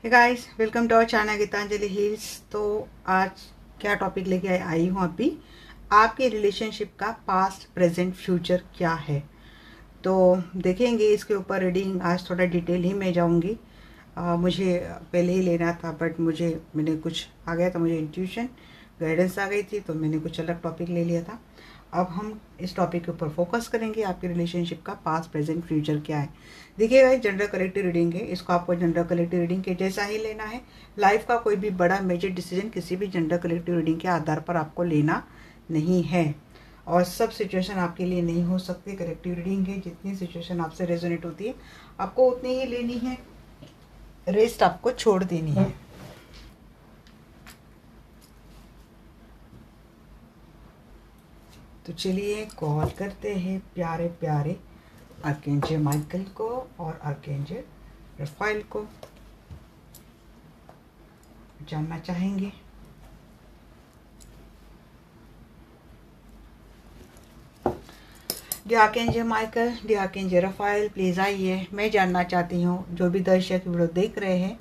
Hey guys, welcome to our channel Geetanjali heals. तो आज क्या टॉपिक लेके आई हूँ अभी, आपके रिलेशनशिप का पास्ट प्रेजेंट फ्यूचर क्या है। तो देखेंगे इसके ऊपर रीडिंग। आज थोड़ा डिटेल ही मैं जाऊँगी। मुझे पहले ही लेना था बट मैंने कुछ आ गया था, मुझे इंट्यूशन गाइडेंस आ गई थी, तो मैंने कुछ अलग टॉपिक ले लिया था। अब हम इस टॉपिक के ऊपर फोकस करेंगे, आपके रिलेशनशिप का पास्ट प्रेजेंट फ्यूचर क्या है। देखिएगा, ये जनरल कलेक्टिव रीडिंग है, इसको आपको जनरल कलेक्टिव रीडिंग के जैसा ही लेना है। लाइफ का कोई भी बड़ा मेजर डिसीजन किसी भी जनरल कलेक्टिव रीडिंग के आधार पर आपको लेना नहीं है, और सब सिचुएशन आपके लिए नहीं हो सकती। कलेक्टिव रीडिंग है, जितनी सिचुएशन आपसे रेजोनेट होती है आपको उतनी ही लेनी है, रेस्ट आपको छोड़ देनी है। तो चलिए कॉल करते हैं प्यारे प्यारे आर्कएंजल माइकल को और आर्कएंजल रफाइल को। जानना चाहेंगे D archangel Michael, D archangel Rafale, please आइए। मैं जानना चाहती हूँ, जो भी दर्शक वीडियो देख रहे हैं,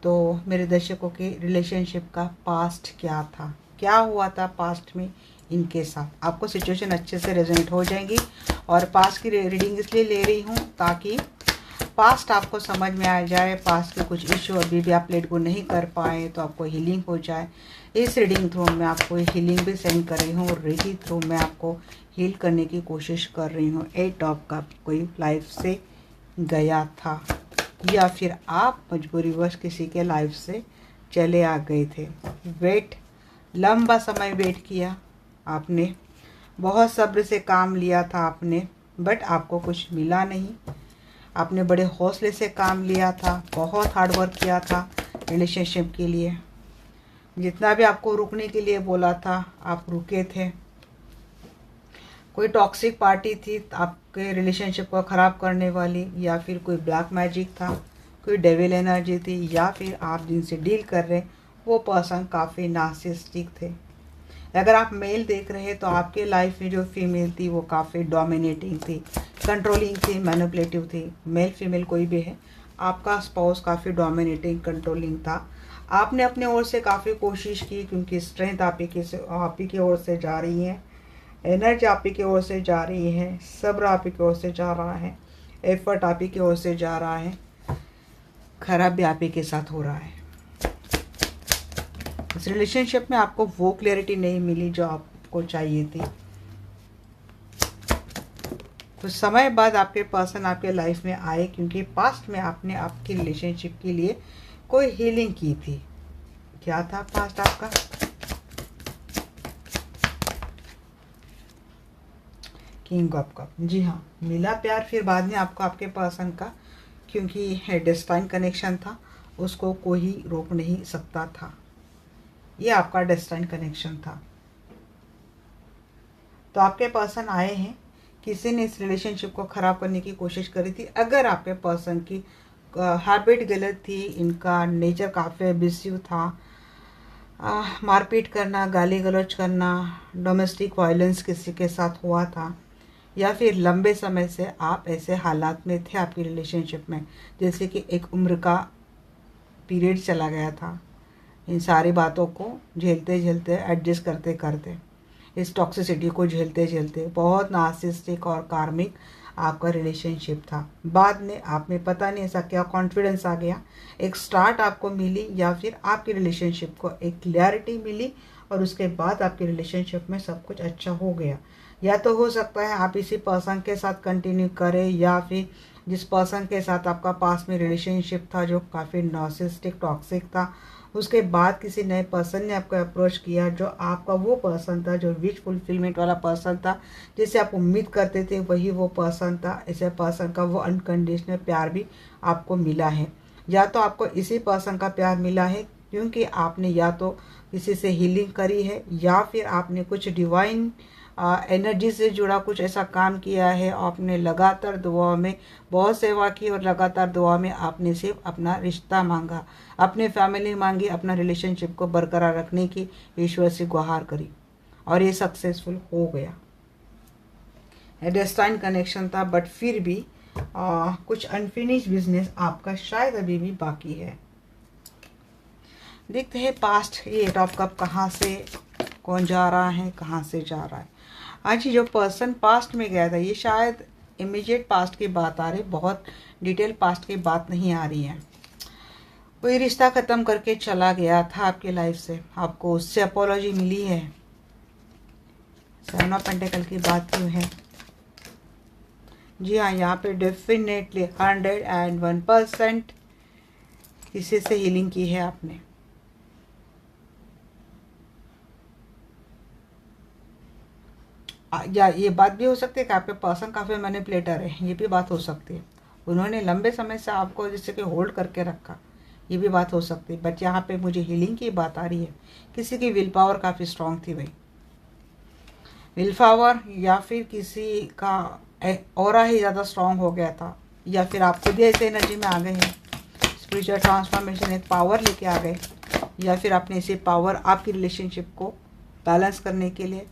तो मेरे दर्शकों के रिलेशनशिप का पास्ट क्या था, क्या हुआ था पास्ट में इनके साथ। आपको सिचुएशन अच्छे से रेजोनेट हो जाएंगी। और पास्ट की रीडिंग इसलिए ले रही हूँ ताकि पास्ट आपको समझ में आ जाए, पास्ट के कुछ इशू अभी भी आप लेट गो नहीं कर पाए तो आपको हीलिंग हो जाए। इस रीडिंग थ्रू मैं आपको हीलिंग भी सेंड कर रही हूँ, और रीडिंग थ्रू मैं आपको हील करने की कोशिश कर रही हूँ। 8 ऑफ कप कोई लाइफ से गया था, या फिर आप मजबूरीवश किसी के लाइफ से चले आ गए थे। वेट, लंबा समय वेट किया आपने, बहुत सब्र से काम लिया था आपने, बट आपको कुछ मिला नहीं। आपने बड़े हौसले से काम लिया था, बहुत हार्ड वर्क किया था रिलेशनशिप के लिए। जितना भी आपको रुकने के लिए बोला था आप रुके थे। कोई टॉक्सिक पार्टी थी आपके रिलेशनशिप को ख़राब करने वाली, या फिर कोई ब्लैक मैजिक था, कोई डेविल एनर्जी थी, या फिर आप जिनसे डील कर रहे वो पर्सन काफ़ी नार्सिसिस्टिक थे। अगर आप मेल देख रहे हैं तो आपके लाइफ में जो फीमेल थी वो काफ़ी डोमिनेटिंग थी, कंट्रोलिंग थी, मैनिपुलेटिव थी। मेल फीमेल कोई भी है, आपका स्पाउस काफ़ी डोमिनेटिंग कंट्रोलिंग था। आपने अपने ओर से काफ़ी कोशिश की, क्योंकि स्ट्रेंथ आप ही की ओर से जा रही है, एनर्जी आप ही की ओर से जा रही है, सब्र आप ही की ओर से जा रहा है, एफर्ट आप ही की ओर से जा रहा है, खराब भी आप ही के साथ हो रहा है। इस रिलेशनशिप में आपको वो क्लैरिटी नहीं मिली जो आपको चाहिए थी। कुछ समय बाद आपके पर्सन आपके लाइफ में आए, क्योंकि पास्ट में आपने आपकी रिलेशनशिप के लिए कोई हीलिंग की थी। क्या था पास्ट आपका? King of cup. जी हाँ, मिला प्यार फिर बाद में आपको आपके पर्सन का, क्योंकि डेस्टाइन कनेक्शन था, उसको कोई रोक नहीं सकता था। ये आपका डेस्टाइन कनेक्शन था। तो आपके पर्सन आए हैं, किसी ने इस रिलेशनशिप को ख़राब करने की कोशिश करी थी। अगर आपके पर्सन की हैबिट गलत थी, इनका नेचर काफ़ी एब्यूसिव था, मारपीट करना, गाली गलौज करना, डोमेस्टिक वायलेंस किसी के साथ हुआ था, या फिर लंबे समय से आप ऐसे हालात में थे आपकी रिलेशनशिप में जैसे कि एक उम्र का पीरियड चला गया था, इन सारी बातों को झेलते झेलते, एडजस्ट करते करते, इस टॉक्सिसिटी को झेलते झेलते बहुत नार्सिसिस्टिक और कार्मिक आपका रिलेशनशिप था। बाद में आप में पता नहीं ऐसा क्या कॉन्फिडेंस आ गया, एक स्टार्ट आपको मिली, या फिर आपकी रिलेशनशिप को एक क्लैरिटी मिली, और उसके बाद आपके रिलेशनशिप में सब कुछ अच्छा हो गया। या तो हो सकता है आप इसी पर्सन के साथ कंटिन्यू करें, या फिर जिस पर्सन के साथ आपका पास में रिलेशनशिप था जो काफ़ी नार्सिसिस्टिक टॉक्सिक था, उसके बाद किसी नए पर्सन ने आपको अप्रोच किया, जो आपका वो पर्सन था, जो विश फुलफिलमेंट वाला पर्सन था, जिसे आप उम्मीद करते थे वही वो पर्सन था। ऐसे पर्सन का वो अनकंडीशनल प्यार भी आपको मिला है। या तो आपको इसी पर्सन का प्यार मिला है क्योंकि आपने या तो किसी से हीलिंग करी है, या फिर आपने कुछ डिवाइन एनर्जी से जुड़ा कुछ ऐसा काम किया है। आपने लगातार दुआ में बहुत सेवा की, और लगातार दुआ में आपने सिर्फ अपना रिश्ता मांगा, अपनी फैमिली मांगी, अपना रिलेशनशिप को बरकरार रखने की ईश्वर से गुहार करी, और ये सक्सेसफुल हो गया। डेस्टाइन कनेक्शन था, बट फिर भी कुछ अनफिनिश बिजनेस आपका शायद अभी भी बाकी है। देखते हैं पास्ट, ये 8 ऑफ कप कहाँ से कौन जा रहा है, कहाँ से जा रहा है। आज ही जो पर्सन पास्ट में गया था, ये शायद इमीडिएट पास्ट की बात आ रही, बहुत डिटेल पास्ट की बात नहीं आ रही है। कोई रिश्ता ख़त्म करके चला गया था आपकी लाइफ से, आपको उससे अपॉलॉजी मिली है। 7 ऑफ पेंटिकल की बात क्यों है? जी हाँ, यहाँ पे डेफिनेटली 101% किसी से हीलिंग की है आपने। या ये बात भी हो सकती है कि आपके पर्सन काफ़ी मैनिपुलेटर है, ये भी बात हो सकती है। उन्होंने लंबे समय से आपको जैसे कि होल्ड करके रखा, ये भी बात हो सकती है। बट यहाँ पे मुझे हीलिंग की बात आ रही है। किसी की विल पावर काफ़ी स्ट्रांग थी भाई, विल पावर, या फिर किसी का ऑरा ही ज़्यादा स्ट्रांग हो गया था, या फिर आप खुद ही ऐसे एनर्जी में आ गए हैं, स्पिरिचुअल ट्रांसफॉर्मेशन, एक पावर लेके आ गए, या फिर आपने इसे पावर आपकी रिलेशनशिप को बैलेंस करने के लिए,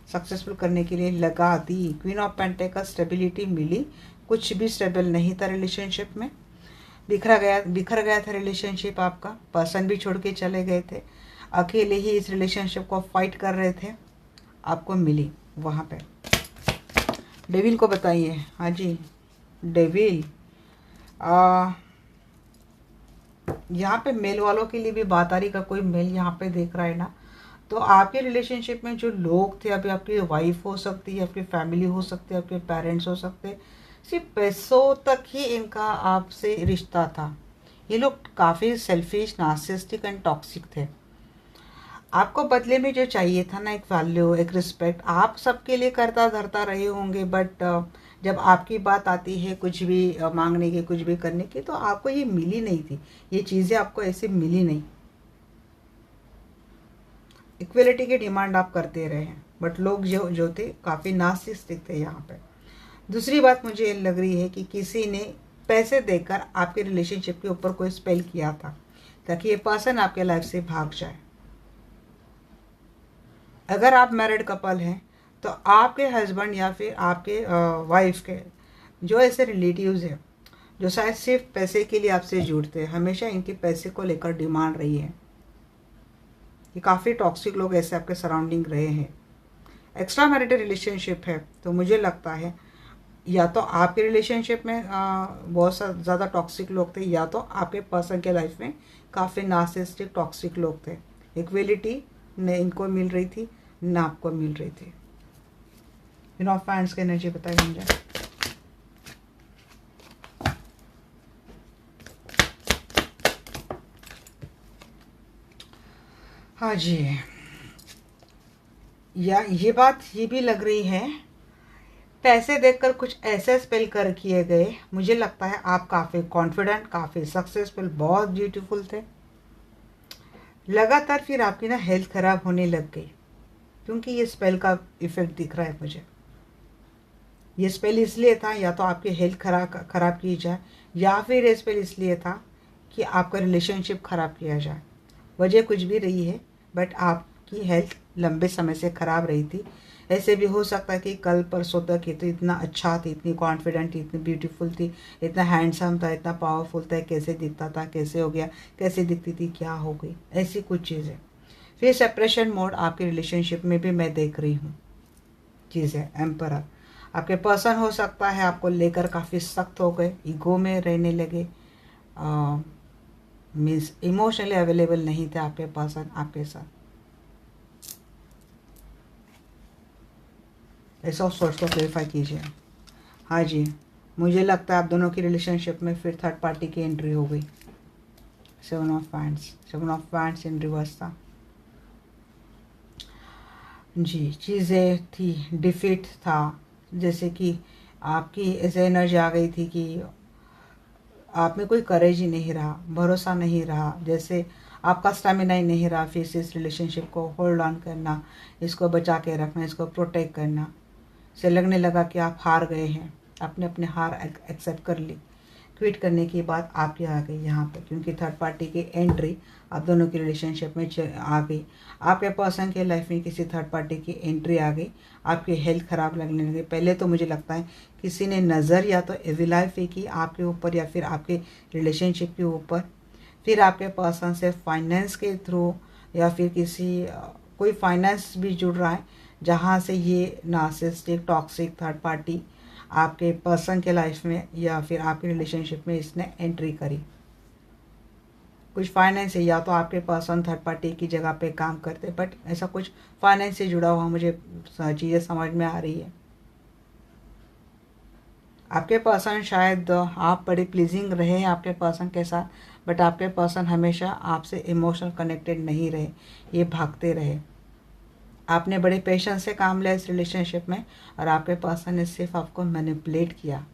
सक्सेसफुल करने के लिए लगा दी। क्वीन ऑफ पेंटिकल, स्टेबिलिटी मिली, कुछ भी स्टेबल नहीं था रिलेशनशिप में, बिखर गया था रिलेशनशिप आपका, पर्सन भी छोड़ के चले गए थे, अकेले ही इस रिलेशनशिप को फाइट कर रहे थे, आपको मिली वहाँ पे। डेविल को बताइए। हाँ जी, डेविल यहाँ पे मेल वालों के लिए भी बात आ रही का, कोई मेल यहाँ पे देख रहा है ना, तो आपके रिलेशनशिप में जो लोग थे, अभी आपकी वाइफ हो सकती है, आपकी फैमिली हो सकती है, आपके पेरेंट्स हो सकते हैं, सिर्फ पैसों तक ही इनका आपसे रिश्ता था। ये लोग काफ़ी सेल्फिश, नार्सिसिस्टिक एंड टॉक्सिक थे। आपको बदले में जो चाहिए था ना, एक वैल्यू, एक रिस्पेक्ट, आप सबके लिए करता धरता रहे होंगे, बट जब आपकी बात आती है कुछ भी मांगने की, कुछ भी करने की, तो आपको ये मिली नहीं थी, ये चीज़ें आपको ऐसे मिली नहीं। इक्वलिटी की डिमांड आप करते रहे हैं, बट लोग जो थे काफ़ी नार्सिसिस्टिक थे यहाँ पे। दूसरी बात मुझे ये लग रही है कि किसी ने पैसे देकर आपके रिलेशनशिप के ऊपर कोई स्पेल किया था ताकि ये पर्सन आपके लाइफ से भाग जाए। अगर आप मैरिड कपल हैं तो आपके हस्बैंड या फिर आपके वाइफ के जो ऐसे रिलेटिव्स हैं जो शायद सिर्फ पैसे के लिए आपसे जुड़ते हैं, हमेशा इनके पैसे को लेकर डिमांड रही है। ये काफ़ी टॉक्सिक लोग ऐसे आपके सराउंडिंग रहे हैं। एक्स्ट्रा मैरिटल रिलेशनशिप है तो मुझे लगता है या तो आपके रिलेशनशिप में बहुत ज़्यादा टॉक्सिक लोग थे, या तो आपके पर्सन के लाइफ में काफ़ी नार्सिसिस्टिक टॉक्सिक लोग थे। इक्वलिटी न इनको मिल रही थी, न आपको मिल रही थी। इन ऑफ फैंस की एनर्जी बताइए मुझे। हाँ जी, या ये बात ये भी लग रही है, पैसे देकर कुछ ऐसे स्पेल कर किए गए। मुझे लगता है आप काफ़ी कॉन्फिडेंट, काफ़ी सक्सेसफुल, बहुत ब्यूटीफुल थे। लगातार फिर आपकी ना हेल्थ ख़राब होने लग गई, क्योंकि ये स्पेल का इफ़ेक्ट दिख रहा है मुझे। ये स्पेल इसलिए था या तो आपकी हेल्थ खराब की जाए, या फिर ये स्पेल इसलिए था कि आपका रिलेशनशिप ख़राब किया जाए। वजह कुछ भी रही है, बट आपकी हेल्थ लंबे समय से ख़राब रही थी। ऐसे भी हो सकता है कि कल परसों तक ये तो इतना अच्छा थी, इतनी कॉन्फिडेंट थी, इतनी ब्यूटीफुल थी, इतना हैंडसम था, इतना पावरफुल था, कैसे दिखता था, कैसे हो गया, कैसे दिखती थी, क्या हो गई, ऐसी कुछ चीज़ें। फिर सेपरेशन मोड आपके रिलेशनशिप में भी मैं देख रही हूँ चीज़ें। एम्परर आपके पर्सन हो सकता है आपको लेकर काफ़ी सख्त हो गए, ईगो में रहने लगे, मीन्स इमोशनली अवेलेबल नहीं थे आपके पर्सन आपके साथ। ऐसा ऑफ सोर्स को क्लेरिफाई कीजिए। हाँ जी, मुझे लगता है आप दोनों की रिलेशनशिप में फिर थर्ड पार्टी की एंट्री हो गई। 7 ऑफ वैंड्स इन रिवर्स था जी। चीज़ें थी, डिफीट था, जैसे कि आपकी ऐसे एनर्जी आ गई थी कि आप में कोई करेज ही नहीं रहा, भरोसा नहीं रहा, जैसे आपका स्टेमिना ही नहीं रहा फिर से इस रिलेशनशिप को होल्ड ऑन करना, इसको बचा के रखना, इसको प्रोटेक्ट करना। से लगने लगा कि आप हार गए हैं, आपने अपने हार एक्सेप्ट कर ली। क्विट करने की बात आपकी आ गई यहाँ पे, क्योंकि थर्ड पार्टी की एंट्री आप दोनों की रिलेशनशिप में आ गई। आपके पर्सन के लाइफ में किसी थर्ड पार्टी की एंट्री आ गई, आपकी हेल्थ ख़राब लगने लगी। पहले तो मुझे लगता है किसी ने नज़र या तो एविल आई फेंकी आपके ऊपर या फिर आपके रिलेशनशिप के ऊपर, फिर आपके पर्सन से फाइनेंस के थ्रू या फिर कोई फाइनेंस भी जुड़ रहा है, जहाँ से ये नार्सिसिस्टिक टॉक्सिक थर्ड पार्टी आपके पर्सन के लाइफ में या फिर आपके रिलेशनशिप में इसने एंट्री करी। कुछ फाइनेंस है, या तो आपके पर्सन थर्ड पार्टी की जगह पे काम करते, बट ऐसा कुछ फाइनेंस से जुड़ा हुआ मुझे चीज़ें समझ में आ रही है। आपके पर्सन शायद आप बड़े प्लीजिंग रहे आपके पर्सन के साथ, बट आपके पर्सन हमेशा आपसे इमोशनल कनेक्टेड नहीं रहे, ये भागते रहे। आपने बड़े पेशेंस से काम लिया इस रिलेशनशिप में, और आपके पर्सन ने सिर्फ आपको मैनिपुलेट किया,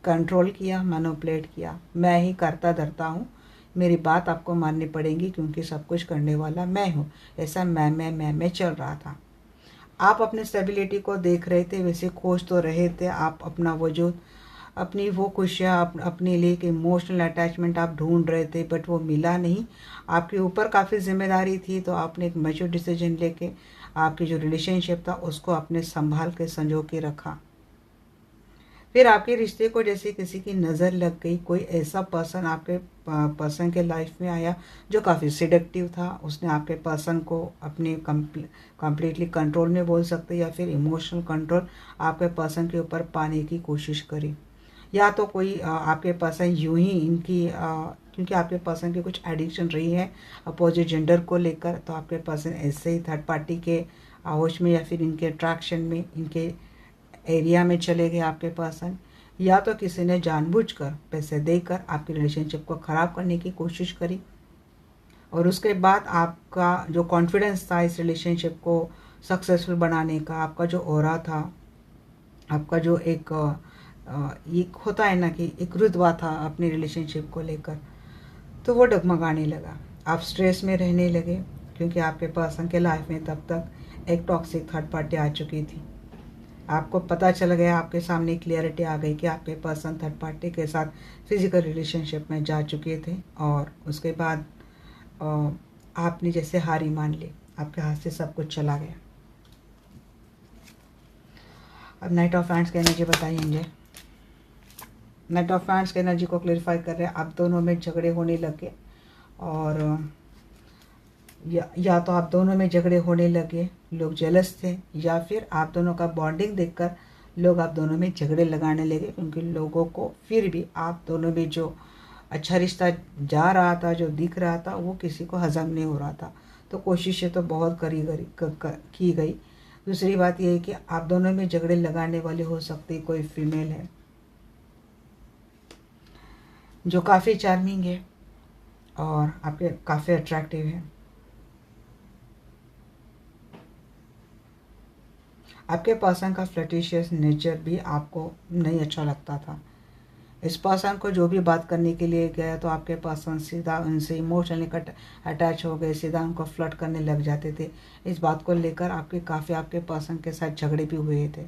कंट्रोल किया, मैनिपुलेट किया। मैं ही करता धरता हूँ, मेरी बात आपको माननी पड़ेगी क्योंकि सब कुछ करने वाला मैं हूँ, ऐसा मैं चल रहा था। आप अपनी स्टेबिलिटी को देख रहे थे, वैसे खोज तो रहे थे आप अपना वजूद, अपनी वो खुशियाँ, अपने लिए एक इमोशनल अटैचमेंट आप ढूंढ रहे थे, बट वो मिला नहीं। आपके ऊपर काफ़ी जिम्मेदारी थी, तो आपने एक मैच्योर डिसीजन लेके आपकी जो रिलेशनशिप था उसको आपने संभाल के संजो के रखा। फिर आपके रिश्ते को जैसे किसी की नज़र लग गई, कोई ऐसा पर्सन आपके पर्सन के लाइफ में आया जो काफ़ी सिडक्टिव था। उसने आपके पर्सन को अपने कम्प्लीटली कंट्रोल में बोल सकते, या फिर इमोशनल कंट्रोल आपके पर्सन के ऊपर पाने की कोशिश करी। या तो कोई आपके पर्सन यूं ही क्योंकि आपके पर्सन की कुछ एडिक्शन रही है अपोजिट जेंडर को लेकर, तो आपके पर्सन ऐसे ही थर्ड पार्टी के आहोश में या फिर इनके अट्रैक्शन में, इनके एरिया में चले गए आपके पर्सन। या तो किसी ने जानबूझकर पैसे देकर आपकी रिलेशनशिप को ख़राब करने की कोशिश करी, और उसके बाद आपका जो कॉन्फिडेंस था इस रिलेशनशिप को सक्सेसफुल बनाने का, आपका जो ऑरा था, आपका जो एक होता है ना कि एक रुतबा था अपनी रिलेशनशिप को लेकर, तो वो डगमगाने लगा। आप स्ट्रेस में रहने लगे क्योंकि आपके पर्सन के लाइफ में तब तक एक टॉक्सिक थर्ड पार्टी आ चुकी थी। आपको पता चल गया, आपके सामने क्लियरिटी आ गई कि आपके पर्सन थर्ड पार्टी के साथ फिजिकल रिलेशनशिप में जा चुके थे, और उसके बाद आपने जैसे हार ही मान ली, आपके हाथ से सब कुछ चला गया। अब नाइट ऑफ हैंड्स की एनर्जी बताइए। नाइट ऑफ हैंड्स की एनर्जी को क्लेरिफाई कर रहे हैं, आप दोनों में झगड़े होने लगे, और या तो आप दोनों में झगड़े होने लगे, लोग जेलस थे, या फिर आप दोनों का बॉन्डिंग देखकर लोग आप दोनों में झगड़े लगाने लगे, क्योंकि लोगों को फिर भी आप दोनों में जो अच्छा रिश्ता जा रहा था, जो दिख रहा था, वो किसी को हजम नहीं हो रहा था। तो कोशिशें तो बहुत की गई। दूसरी बात यह है कि आप दोनों में झगड़े लगाने वाले हो सकते कोई फीमेल है जो काफ़ी चार्मिंग है और आपके काफ़ी अट्रैक्टिव है। आपके पर्सन का फ्लर्टिशियस नेचर भी आपको नहीं अच्छा लगता था। इस पर्सन को जो भी बात करने के लिए गया तो आपके पर्सन सीधा उनसे इमोशनली अटैच हो गए, सीधा उनको फ्लर्ट करने लग जाते थे। इस बात को लेकर आपके पर्सन के साथ झगड़े भी हुए थे।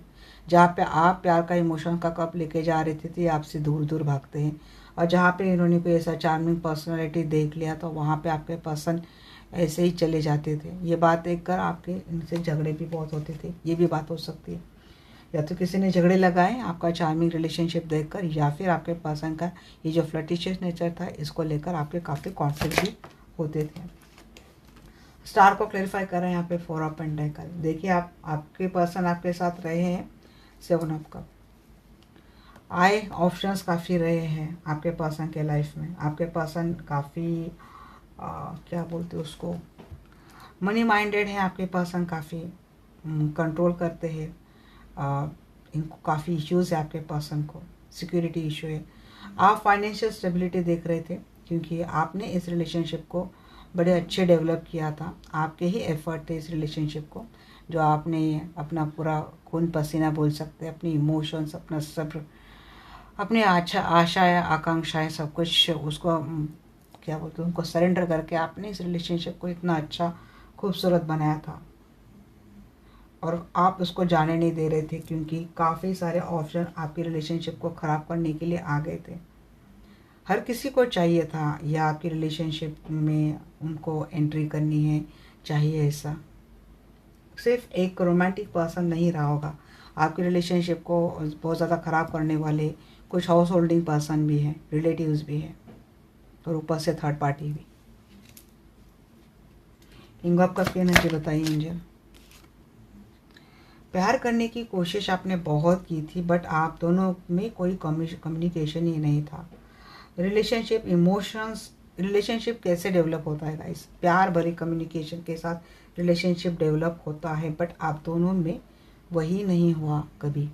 जहाँ पे आप प्यार का इमोशन का कप लेके जा रहे थे आपसे दूर दूर भागते हैं, और जहाँ पे इन्होंने कोई ऐसा चार्मिंग पर्सनैलिटी देख लिया तो वहाँ पे आपके पर्सन ऐसे ही चले जाते थे। ये बात देखकर आपके इनसे झगड़े भी बहुत होते थे। ये भी बात हो सकती है, या तो किसी ने झगड़े लगाए आपका चार्मिंग रिलेशनशिप देखकर, या फिर आपके पर्सन का ये जो फ्लर्टिशियस नेचर था इसको लेकर आपके काफ़ी कॉन्फ्लिक्ट भी होते थे। स्टार को क्लैरिफाई कर रहे हैं यहाँ पे 4 ऑफ पेंटाकल। देखिए आपके पर्सन आपके साथ रहे हैं 7 ऑफ कप। आए ऑप्शंस काफ़ी रहे हैं आपके पर्सन के लाइफ में। आपके पर्सन काफ़ी क्या बोलते हैं उसको, मनी माइंडेड है। आपके पर्सन काफ़ी कंट्रोल करते हैं। इनको काफ़ी इश्यूज़ है आपके पर्सन को, सिक्योरिटी इशू है। आप फाइनेंशियल स्टेबिलिटी देख रहे थे क्योंकि आपने इस रिलेशनशिप को बड़े अच्छे डेवलप किया था। आपके ही एफर्ट थे इस रिलेशनशिप को, जो आपने अपना पूरा खून पसीना बोल सकते हैं, अपनी इमोशंस, अपना सब्र, अपनी आशाएं आकांक्षाएं सब कुछ उसको क्या बोलते हैं उनको सरेंडर करके आपने इस रिलेशनशिप को इतना अच्छा खूबसूरत बनाया था। और आप उसको जाने नहीं दे रहे थे क्योंकि काफ़ी सारे ऑप्शन आपकी रिलेशनशिप को ख़राब करने के लिए आ गए थे। हर किसी को चाहिए था या आपकी रिलेशनशिप में उनको एंट्री करनी है, चाहिए ऐसा। सिर्फ एक रोमांटिक पर्सन नहीं रहा होगा, आपकी रिलेशनशिप को बहुत ज़्यादा ख़राब करने वाले कुछ हाउस होल्डिंग पर्सन भी हैं, रिलेटिव्स भी हैं। और ऊपर से थर्ड पार्टी भी। किंग ऑफ कप की एनर्जी बताइए एंजल। प्यार करने की कोशिश आपने बहुत की थी, बट आप दोनों में कोई कम्युनिकेशन ही नहीं था। रिलेशनशिप इमोशंस, रिलेशनशिप कैसे डेवलप होता है गाइस? प्यार भरी कम्युनिकेशन के साथ रिलेशनशिप डेवलप होता है, बट आप दोनों में वही नहीं हुआ कभी।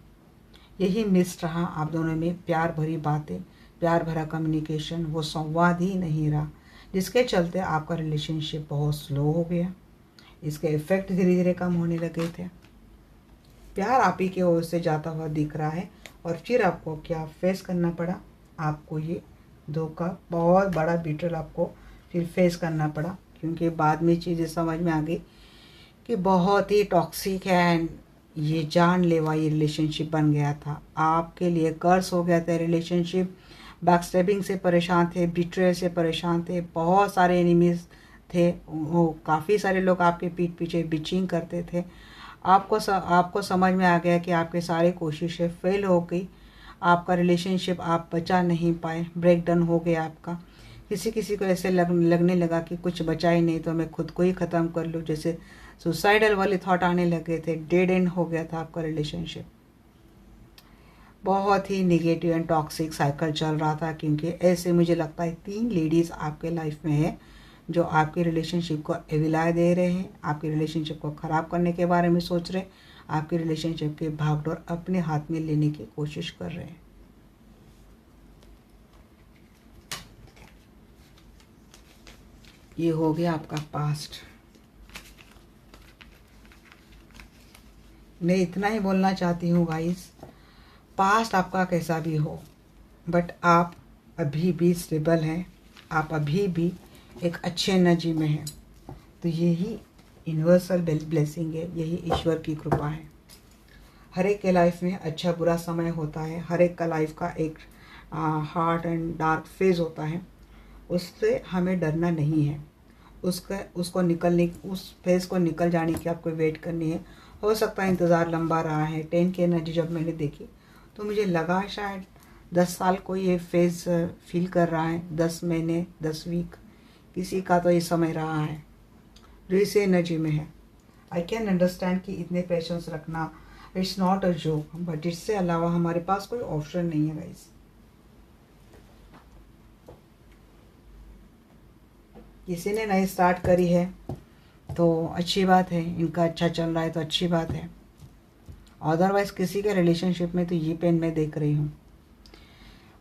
यही मिस रहा आप दोनों में, प्यार भरी बातें, प्यार भरा कम्युनिकेशन, वो संवाद ही नहीं रहा, जिसके चलते आपका रिलेशनशिप बहुत स्लो हो गया। इसके इफेक्ट धीरे धीरे कम होने लगे थे। प्यार आप ही की ओर से जाता हुआ दिख रहा है, और फिर आपको क्या फेस करना पड़ा? आपको ये धोखा, बहुत बड़ा बीट्रेल आपको फिर फेस करना पड़ा, क्योंकि बाद में चीज़ें समझ में आ गई कि बहुत ही टॉक्सिक है, ये जानलेवा ये रिलेशनशिप बन गया था। आपके लिए कर्स हो गया था रिलेशनशिप। बैकस्टैबिंग से परेशान थे, बिट्रेयल से परेशान थे, बहुत सारे एनिमीज थे, वो काफ़ी सारे लोग आपके पीठ पीछे बिचिंग करते थे। आपको समझ में आ गया कि आपके सारे कोशिशें फेल हो गई, आपका रिलेशनशिप आप बचा नहीं पाए, ब्रेक डाउन हो गया आपका। किसी किसी को ऐसे लगने लगा कि कुछ बचा ही नहीं तो मैं खुद को ही ख़त्म कर लूँ, जैसे सुसाइडल वाले थॉट आने लगे थे। डेड एंड हो गया था आपका रिलेशनशिप। बहुत ही निगेटिव एंड टॉक्सिक साइकिल चल रहा था, क्योंकि ऐसे मुझे लगता है 3 लेडीज़ आपके लाइफ में है जो आपके रिलेशनशिप को एविलाय दे रहे हैं, आपके रिलेशनशिप को ख़राब करने के बारे में सोच रहे हैं, आपके रिलेशनशिप के भागदौड़ अपने हाथ में लेने की कोशिश कर रहे हैं। ये हो गया आपका पास्ट। मैं इतना ही बोलना चाहती हूँ गाइस, पास्ट आपका कैसा भी हो, बट आप अभी भी स्टेबल हैं, आप अभी भी एक अच्छे एनर्जी में हैं। तो यही यूनिवर्सल ब्लेसिंग है, यही ईश्वर की कृपा है। हर एक के लाइफ में अच्छा बुरा समय होता है, हर एक का लाइफ का एक हार्ड एंड डार्क फेज होता है। उससे हमें डरना नहीं है, उस फेज को निकल जाने की आपको वेट करनी है। हो सकता है इंतज़ार लंबा रहा है। 10 की एनर्जी जब मैंने देखी तो मुझे लगा शायद 10 साल को ये फेज़ फील कर रहा है, 10 महीने, 10 वीक, किसी का तो ये समय रहा है जो इस एनर्जी में है। आई कैन अंडरस्टैंड कि इतने पेशेंस रखना it's not a joke, but इससे अलावा हमारे पास कोई ऑप्शन नहीं है गाइस। किसी ने नई स्टार्ट करी है तो अच्छी बात है, इनका अच्छा चल रहा है तो अच्छी बात है। अदरवाइज किसी के रिलेशनशिप में तो ये पेन मैं देख रही हूँ।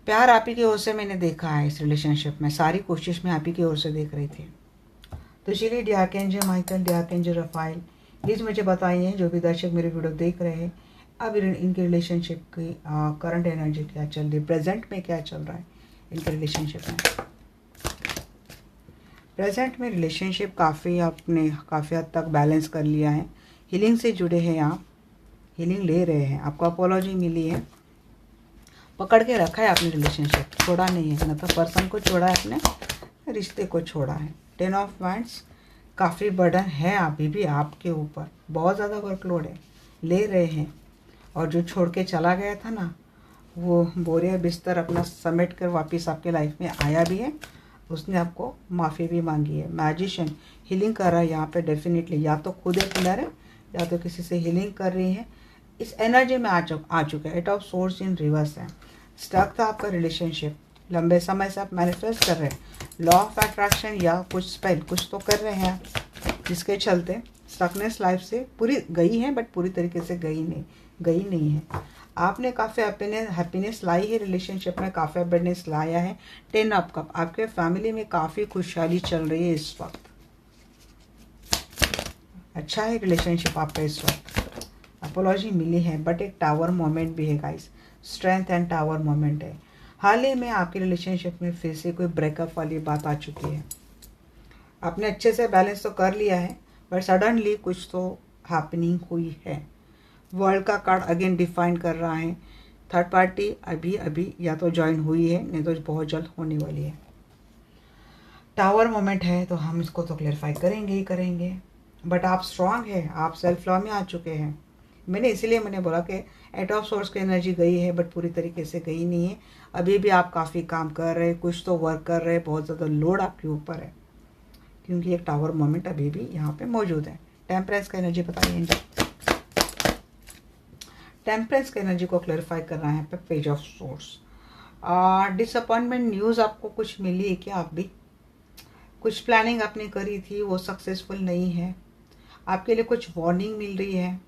प्यार आप ही की ओर से मैंने देखा है इस रिलेशनशिप में, सारी कोशिश मैं आप ही की ओर से देख रही थी। तो चलिए D archangel Michael, D archangel Rafale, please मुझे बताइए, जो भी दर्शक मेरे वीडियो देख रहे हैं, अब इनके रिलेशनशिप की करंट एनर्जी क्या चल रही है, प्रेजेंट में क्या चल रहा है इनके रिलेशनशिप में। प्रेजेंट में रिलेशनशिप काफ़ी हद तक बैलेंस कर लिया है। हीलिंग से जुड़े हैं आप, हीलिंग ले रहे हैं, आपको अपॉलॉजी मिली है, पकड़ के रखा है आपने रिलेशनशिप, छोड़ा नहीं है, मतलब पर्सन को छोड़ा है, अपने रिश्ते को छोड़ा है। 10 ऑफ वांड्स, काफ़ी बर्डन है अभी भी आपके ऊपर, बहुत ज़्यादा वर्कलोड है, ले रहे हैं। और जो छोड़ के चला गया था ना, वो बोरिया बिस्तर अपना समेट कर वापस आपके लाइफ में आया भी है, उसने आपको माफ़ी भी मांगी है। मैजिशियन हीलिंग कर रहा है यहाँ पे डेफिनेटली, या तो खुद एक हिलर है या तो किसी से हीलिंग कर रही है, इस एनर्जी में आ चुका है। 8 ऑफ सोर्स इन रिवर्स है। स्टक था आपका रिलेशनशिप, लंबे समय से आप मैनिफेस्ट कर रहे हैं, लॉ ऑफ अट्रैक्शन या कुछ स्पेल कुछ तो कर रहे हैं आप, जिसके चलते स्टकनेस लाइफ से पूरी गई है, बट पूरी तरीके से गई नहीं है। आपने काफ़ी हैप्पीनेस लाई है रिलेशनशिप में, काफ़ी अबंडेंस लाया है। 10 ऑफ कप, आपके फैमिली में काफ़ी खुशहाली चल रही है इस वक्त, अच्छा है रिलेशनशिप आपका इस वक्त। अपॉलॉजी मिली है, बट एक टावर मोमेंट भी है guys, strength and tower moment है। हाल ही में आपके रिलेशनशिप में फिर से कोई ब्रेकअप वाली बात आ चुकी है। आपने अच्छे से बैलेंस तो कर लिया है, बट सडनली कुछ तो हैपनिंग हुई है। वर्ल्ड का कार्ड अगेन डिफाइन कर रहा है, थर्ड पार्टी अभी या तो ज्वाइन हुई है, नहीं तो बहुत जल्द होने वाली है। टावर मोमेंट है तो हम इसको तो क्लेरिफाई करेंगे ही करेंगे, बट आप स्ट्रांग है, आप सेल्फ लॉ में आ चुके हैं, मैंने बोला कि एट ऑफ सोर्स की एनर्जी गई है, बट पूरी तरीके से गई नहीं है। अभी भी आप काफ़ी काम कर रहे हैं, कुछ तो वर्क कर रहे हैं, बहुत ज़्यादा लोड आपके ऊपर है, क्योंकि एक टावर मोमेंट अभी भी यहाँ पे मौजूद है। टेम्परेंस का एनर्जी बताइए। टेम्परेंस का एनर्जी को क्लैरिफाई करना है पे page of source. Disappointment news आपको कुछ मिली है क्या? आप भी कुछ प्लानिंग आपने करी थी, वो सक्सेसफुल नहीं है, आपके लिए कुछ वार्निंग मिल रही है।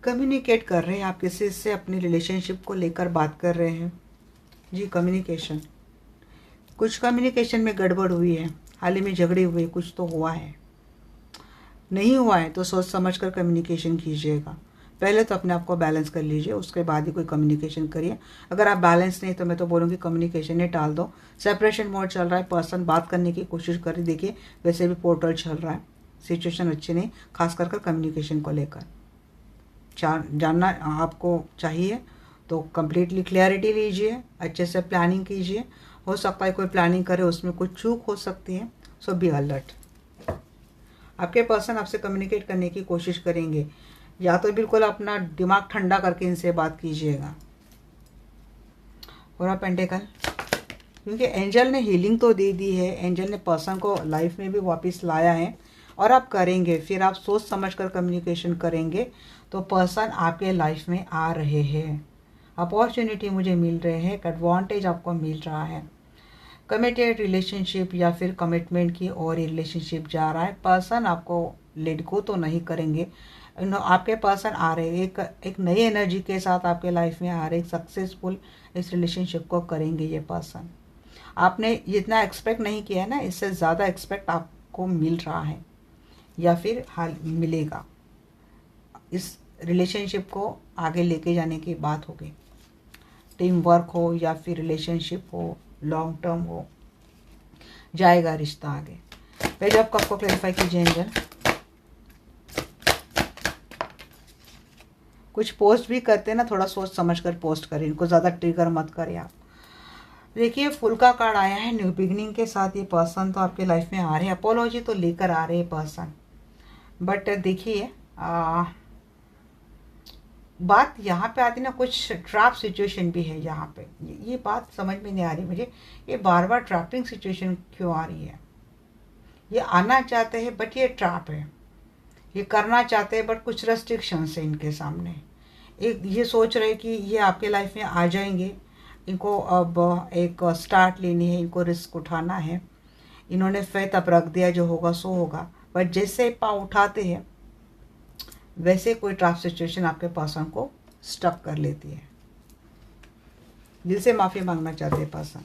कम्युनिकेट कर रहे हैं आप किसी से, अपनी रिलेशनशिप को लेकर बात कर रहे हैं जी। कम्युनिकेशन, कुछ कम्युनिकेशन में गड़बड़ हुई है, हाल ही में झगड़े हुए, कुछ तो हुआ है। नहीं हुआ है तो सोच समझ कर कम्युनिकेशन कीजिएगा। पहले तो अपने आप को बैलेंस कर लीजिए, उसके बाद ही कोई कम्युनिकेशन करिए। अगर आप बैलेंस नहीं तो मैं तो बोलूँगी कम्युनिकेशन ही टाल दो। सेपरेशन मोड चल रहा है, पर्सन बात करने की कोशिश कर देखिए, वैसे भी पोर्टल चल रहा है, सिचुएशन अच्छी नहीं, खास कर कम्युनिकेशन को लेकर जानना आपको चाहिए। तो कम्प्लीटली क्लैरिटी लीजिए, अच्छे से प्लानिंग कीजिए। हो सकता है कोई प्लानिंग करे उसमें कुछ चूक हो सकती है, सो बी अलर्ट। आपके पर्सन आपसे कम्युनिकेट करने की कोशिश करेंगे, या तो बिल्कुल अपना दिमाग ठंडा करके इनसे बात कीजिएगा। और पेंटेकल, क्योंकि एंजल ने हीलिंग तो दे दी है, एंजल ने पर्सन को लाइफ में भी वापस लाया है, और आप करेंगे, फिर आप सोच समझ कर कम्युनिकेशन करेंगे तो पर्सन आपके लाइफ में आ रहे हैं। अपॉर्चुनिटी मुझे मिल रहे हैं, एक एडवांटेज आपको मिल रहा है। कमिटेड रिलेशनशिप या फिर कमिटमेंट की और रिलेशनशिप जा रहा है, पर्सन आपको लेट गो तो नहीं करेंगे। आपके पर्सन आ रहे हैं, एक नई एनर्जी के साथ आपके लाइफ में आ रहे, सक्सेसफुल इस रिलेशनशिप को करेंगे ये पर्सन। आपने जितना एक्सपेक्ट नहीं किया है ना, इससे ज़्यादा एक्सपेक्ट आपको मिल रहा है या फिर हाल मिलेगा। इस रिलेशनशिप को आगे लेके जाने की बात होगी, टीम वर्क हो या फिर रिलेशनशिप हो, लॉन्ग टर्म हो, जाएगा रिश्ता आगे। पेज ऑफ कप को क्लैरिफाई कीजिए एंजल। कुछ पोस्ट भी करते हैं ना, थोड़ा सोच समझ कर पोस्ट करें, इनको ज़्यादा ट्रिगर मत करें आप। देखिए फुल का कार्ड आया है, न्यू बिगनिंग के साथ ये पर्सन तो आपके लाइफ में आ रहे हैं, अपोलॉजी तो लेकर आ रहे हैं पर्सन। बट देखिए बात यहाँ पे आती ना, कुछ ट्रैप सिचुएशन भी है यहाँ पे। ये बात समझ में नहीं आ रही मुझे, ये बार बार ट्रैपिंग सिचुएशन क्यों आ रही है? ये आना चाहते हैं बट ये ट्रैप है, ये करना चाहते हैं बट कुछ रेस्ट्रिक्शंस है इनके सामने। एक ये सोच रहे कि ये आपके लाइफ में आ जाएंगे, इनको अब एक स्टार्ट लेनी है, इनको रिस्क उठाना है। इन्होंने फेथ अब रख दिया, जो होगा सो होगा, बट जैसे पाँव उठाते हैं वैसे कोई ट्रैप सिचुएशन आपके पर्सन को स्टक कर लेती है। दिल से माफ़ी मांगना चाहते हैं पर्सन।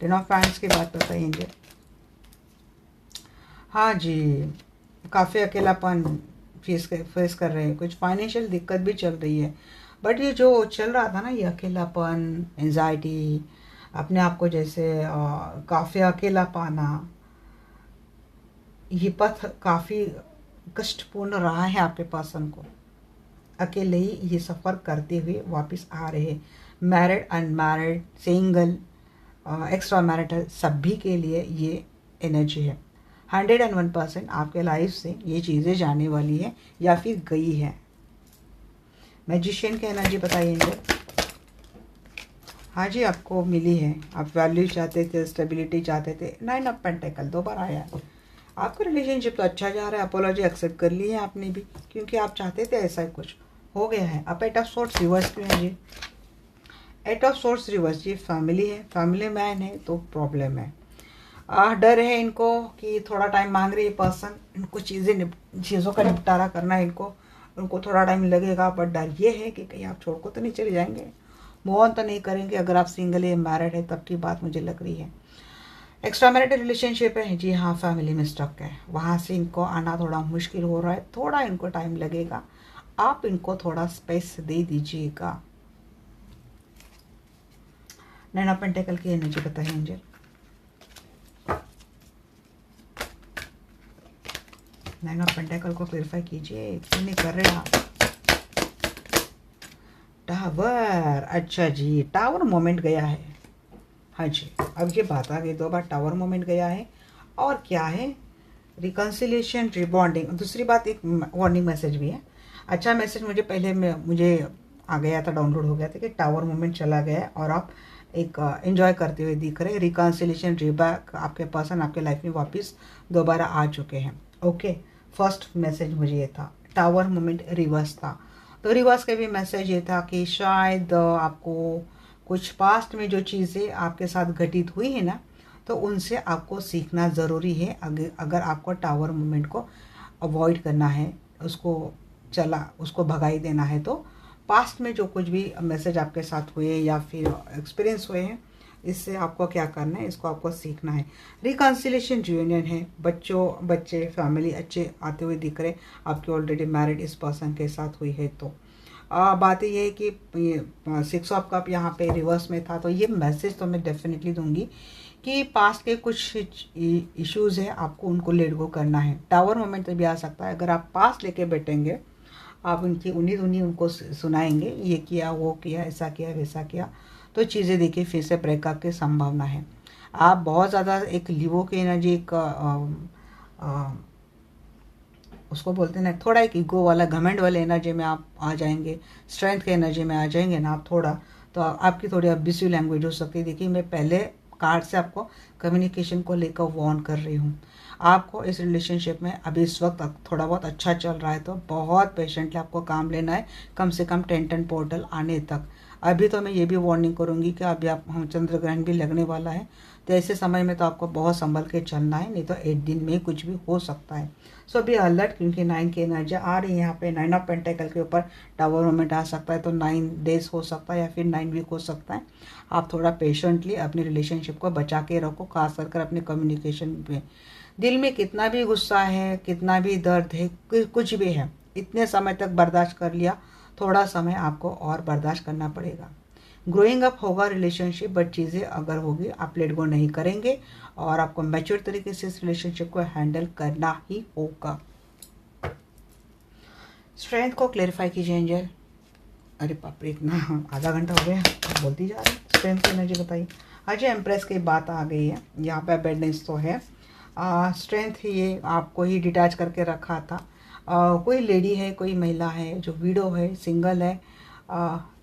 10 ऑफ पैंट्स की बात बताइए। हाँ जी, काफ़ी अकेलापन फेस कर रहे हैं, कुछ फाइनेंशियल दिक्कत भी चल रही है, बट ये जो चल रहा था ना, ये अकेलापन, एंजाइटी, अपने आप को जैसे काफ़ी अकेला पाना, ये पथ काफ़ी कष्टपूर्ण रहा है आपके पर्सन को। अकेले ही ये सफ़र करते हुए वापस आ रहे हैं। Married, unmarried, single, extra marital, सभी के लिए ये एनर्जी है। 101% आपके लाइफ से ये चीज़ें जाने वाली है या फिर गई है। मैजिशियन की एनर्जी बताइए इनसे। हाँ जी, आपको मिली है, आप वैल्यू चाहते थे, स्टेबिलिटी चाहते थे। 9 ऑफ पेंटिकल 2 बार आया है। आपका रिलेशनशिप तो अच्छा जा रहा है, अपोलॉजी एक्सेप्ट कर ली है आपने भी, क्योंकि आप चाहते थे, ऐसा कुछ हो गया है। अब 8 ऑफ सोर्स रिवर्स क्यों है जी? 8 ऑफ सोर्स रिवर्स, ये फैमिली है, फैमिली मैन है तो प्रॉब्लम है। डर है इनको कि थोड़ा टाइम मांग रही है पर्सन, इनको चीज़ों का निपटारा करना है इनको, उनको थोड़ा टाइम लगेगा, बट डर ये है कि कहीं आप छोड़ को तो नहीं चले जाएंगे, मूव ऑन तो नहीं करेंगे। अगर आप सिंगल है, मैरिड है, तब की बात मुझे लग रही है। एक्स्ट्रा मैरिटल रिलेशनशिप है जी हाँ, फैमिली में स्टक है, वहाँ से इनको आना थोड़ा मुश्किल हो रहा है, थोड़ा इनको टाइम लगेगा, आप इनको थोड़ा स्पेस दे दीजिएगा। 9 ऑफ पेंटिकल की एनर्जी बताइए एंजल। 9 ऑफ पेंटिकल को क्लेरिफाई कीजिए, क्यों नहीं कर रहे आप? टावर, अच्छा जी, टावर मोमेंट गया है। हाँ जी, अब ये बात आ गई, 2 बार टावर मोमेंट गया है। और क्या है, रिकन्सिलिएशन, रिबॉन्डिंग। दूसरी बात, एक वार्निंग मैसेज भी है। अच्छा मैसेज मुझे आ गया था, डाउनलोड हो गया था कि टावर मोमेंट चला गया है और आप एक एंजॉय करते हुए दिख रहे हैं। रिकन्सिलिएशन, रिबैक, आपके पर्सन आपके लाइफ में वापस दोबारा आ चुके हैं। ओके, फर्स्ट मैसेज मुझे ये था। टावर मोमेंट रिवर्स था, तो रिवर्स का भी मैसेज ये था कि शायद आपको कुछ पास्ट में जो चीज़ें आपके साथ घटित हुई है ना, तो उनसे आपको सीखना ज़रूरी है। अगर आपको टावर मोमेंट को अवॉइड करना है, उसको भगाई देना है, तो पास्ट में जो कुछ भी मैसेज आपके साथ हुए या फिर एक्सपीरियंस हुए हैं, इससे आपको क्या करना है, इसको आपको सीखना है। रिकन्सिलेशन रियूनियन है, बच्चे फैमिली अच्छे आते हुए दिख रहे, आपके ऑलरेडी मैरिड इस पर्सन के साथ हुई है। तो बात ये है कि 6 ऑफ कप यहाँ पे रिवर्स में था, तो ये मैसेज तो मैं डेफिनेटली दूंगी कि पास्ट के कुछ इश्यूज है, आपको उनको लेट गो करना है। टावर मोमेंट भी आ सकता है, अगर आप पास्ट लेके बैठेंगे, आप उनकी उन्हीं उनको सुनाएंगे, ये किया वो किया, ऐसा किया वैसा किया, तो चीज़ें देखिए फिर से ब्रेकअप की संभावना है। आप बहुत ज़्यादा एक लिवो की एनर्जी, एक उसको बोलते हैं ना, थोड़ा एक ईगो वाला, घमंड वाले एनर्जी में आप आ जाएंगे, स्ट्रेंथ के एनर्जी में आ जाएंगे ना आप थोड़ा, तो आपकी थोड़ी अब्यूसिव लैंग्वेज हो सकती है। देखिए, मैं पहले कार्ड से आपको कम्युनिकेशन को लेकर वार्न कर रही हूँ। आपको इस रिलेशनशिप में अभी इस वक्त थोड़ा बहुत अच्छा चल रहा है, तो बहुत पेशेंटली आपको काम लेना है, कम से कम 10 पोर्टल आने तक। अभी तो मैं ये भी वार्निंग करूँगी कि अभी हम चंद्र ग्रहण भी लगने वाला है, तो ऐसे समय में तो आपको बहुत संभल के चलना है, नहीं तो 8 दिन में कुछ भी हो सकता है। सो बी अलर्ट, क्योंकि 9 की एनर्जी आ रही है यहाँ पे। 9 ऑफ पेंटेकल के ऊपर टावर मोमेंट आ सकता है, तो 9 डेज हो सकता है या फिर 9 वीक हो सकता है। आप थोड़ा पेशेंटली अपनी रिलेशनशिप को बचा के रखो, खास कर अपने कम्युनिकेशन में। दिल में कितना भी गुस्सा है, कितना भी दर्द है, कुछ भी है, इतने समय तक बर्दाश्त कर लिया, थोड़ा समय आपको और बर्दाश्त करना पड़ेगा। ग्रोइंग अप होगा रिलेशनशिप, बट चीज़ें अगर होगी आप लेट गो नहीं करेंगे और आपको मैच्योर तरीके से इस रिलेशनशिप को हैंडल करना ही होगा। स्ट्रेंथ को क्लेरिफाई कीजिए एंजल। अरे बाप रे, इतना आधा घंटा हो गया, आप बोलती जा रही। स्ट्रेंथ की एनर्जी बताइए। आज एम्प्रेस की बात आ गई है यहाँ पे, अबेंडेंस तो है। स्ट्रेंथ ये आपको ही डिटैच करके रखा था। कोई लेडी है, कोई महिला है जो विडो है, सिंगल है,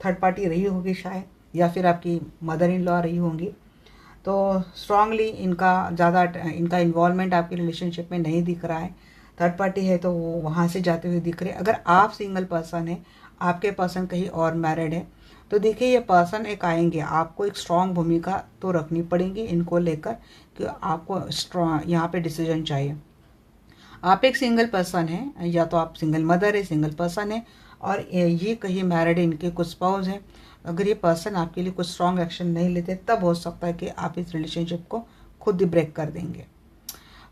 थर्ड पार्टी रही होगी शायद, या फिर आपकी मदर इन लॉ रही होंगी, तो स्ट्रांगली इनका इन्वॉल्वमेंट आपके रिलेशनशिप में नहीं दिख रहा है। थर्ड पार्टी है तो वो वहाँ से जाते हुए दिख रहे। अगर आप सिंगल पर्सन है, आपके पर्सन कहीं और मैरिड है, तो देखिए ये पर्सन एक आएंगे, आपको एक स्ट्रांग भूमिका तो रखनी पड़ेगी इनको लेकर, कि आपको स्ट्रांग यहाँ पे डिसीजन चाहिए। आप एक सिंगल पर्सन है, या तो आप सिंगल मदर है, सिंगल पर्सन है, और ये कहीं मैरिड है, इनके कुछ स्पाउस हैं। अगर ये पर्सन आपके लिए कुछ स्ट्रॉन्ग एक्शन नहीं लेते, तब हो सकता है कि आप इस रिलेशनशिप को खुद ही ब्रेक कर देंगे।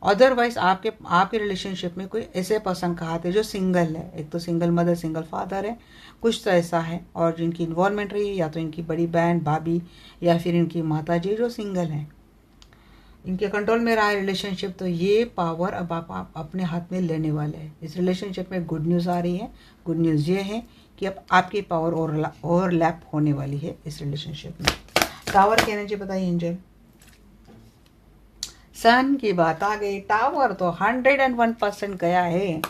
अदरवाइज आपके रिलेशनशिप में कोई ऐसे पर्सन का हाथ है जो सिंगल है, एक तो सिंगल मदर, सिंगल फादर है, कुछ तो ऐसा है, और जिनकी इन्वॉल्वमेंट रही है, या तो इनकी बड़ी बहन, भाभी, या फिर इनकी माता जी जो सिंगल हैं, इनके कंट्रोल में रहा है रिलेशनशिप, तो ये पावर अब आप अपने हाथ में लेने वाले हैं। इस रिलेशनशिप में गुड न्यूज़ आ रही है। गुड न्यूज़ ये है कि अब आपकी पावर ओवरलैप होने वाली है इस रिलेशनशिप में। टावर की एनर्जी बताइए एंजल। सन की बात आ गई। टावर तो 101% गया है।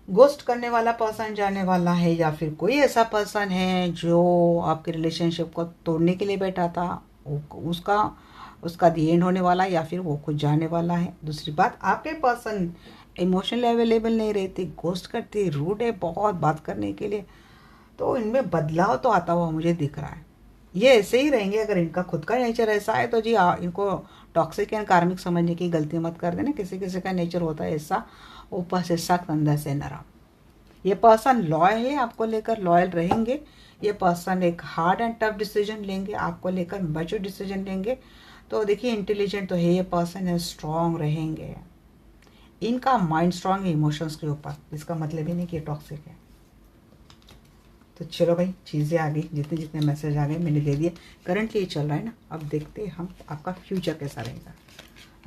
गोस्ट करने वाला पर्सन जाने वाला है, या फिर कोई ऐसा पर्सन है जो आपके रिलेशनशिप को तोड़ने के लिए बैठा था, उसका दी एंड होने वाला है, या फिर वो खुद जाने वाला है। दूसरी बात, आपके पर्सन इमोशनली अवेलेबल नहीं रहते, गोस्ट करते, रूड है बहुत बात करने के लिए, तो इनमें बदलाव तो आता हुआ मुझे दिख रहा है। ये ऐसे ही रहेंगे, अगर इनका खुद का नेचर ऐसा है तो जी इनको टॉक्सिक एंड कार्मिक समझने की गलती मत कर देना। किसी किसी का नेचर होता है ऐसा, ऊपर से सख्त अंदर से नरम। ये पर्सन लॉयल है, आपको लेकर लॉयल रहेंगे। ये पर्सन एक हार्ड एंड टफ डिसीजन लेंगे, आपको लेकर मैच्योर डिसीजन लेंगे। तो देखिए, इंटेलिजेंट तो है ये पर्सन, है स्ट्रांग रहेंगे। इनका माइंड स्ट्रांग है इमोशंस के ऊपर, इसका मतलब ही नहीं कि ये टॉक्सिक है। तो चलो भाई, चीज़ें आ गई, जितने जितने मैसेज आ गए मैंने दे दिए। करंटली ये चल रहा है ना, अब देखते हैं हम आपका फ्यूचर कैसा रहेगा,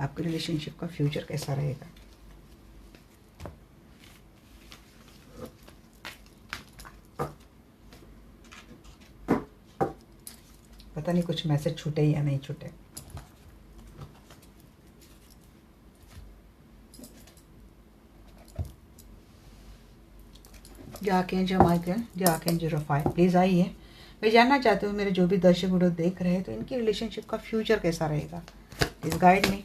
आपके रिलेशनशिप का फ्यूचर कैसा रहेगा। पता नहीं कुछ मैसेज छूटे या नहीं छूटे। Archangel Michael, the archangel Raphael, please आइए। मैं जानना चाहती हूँ मेरे जो भी दर्शक वीडियो देख रहे हैं तो इनकी रिलेशनशिप का फ्यूचर कैसा रहेगा। Please guide me.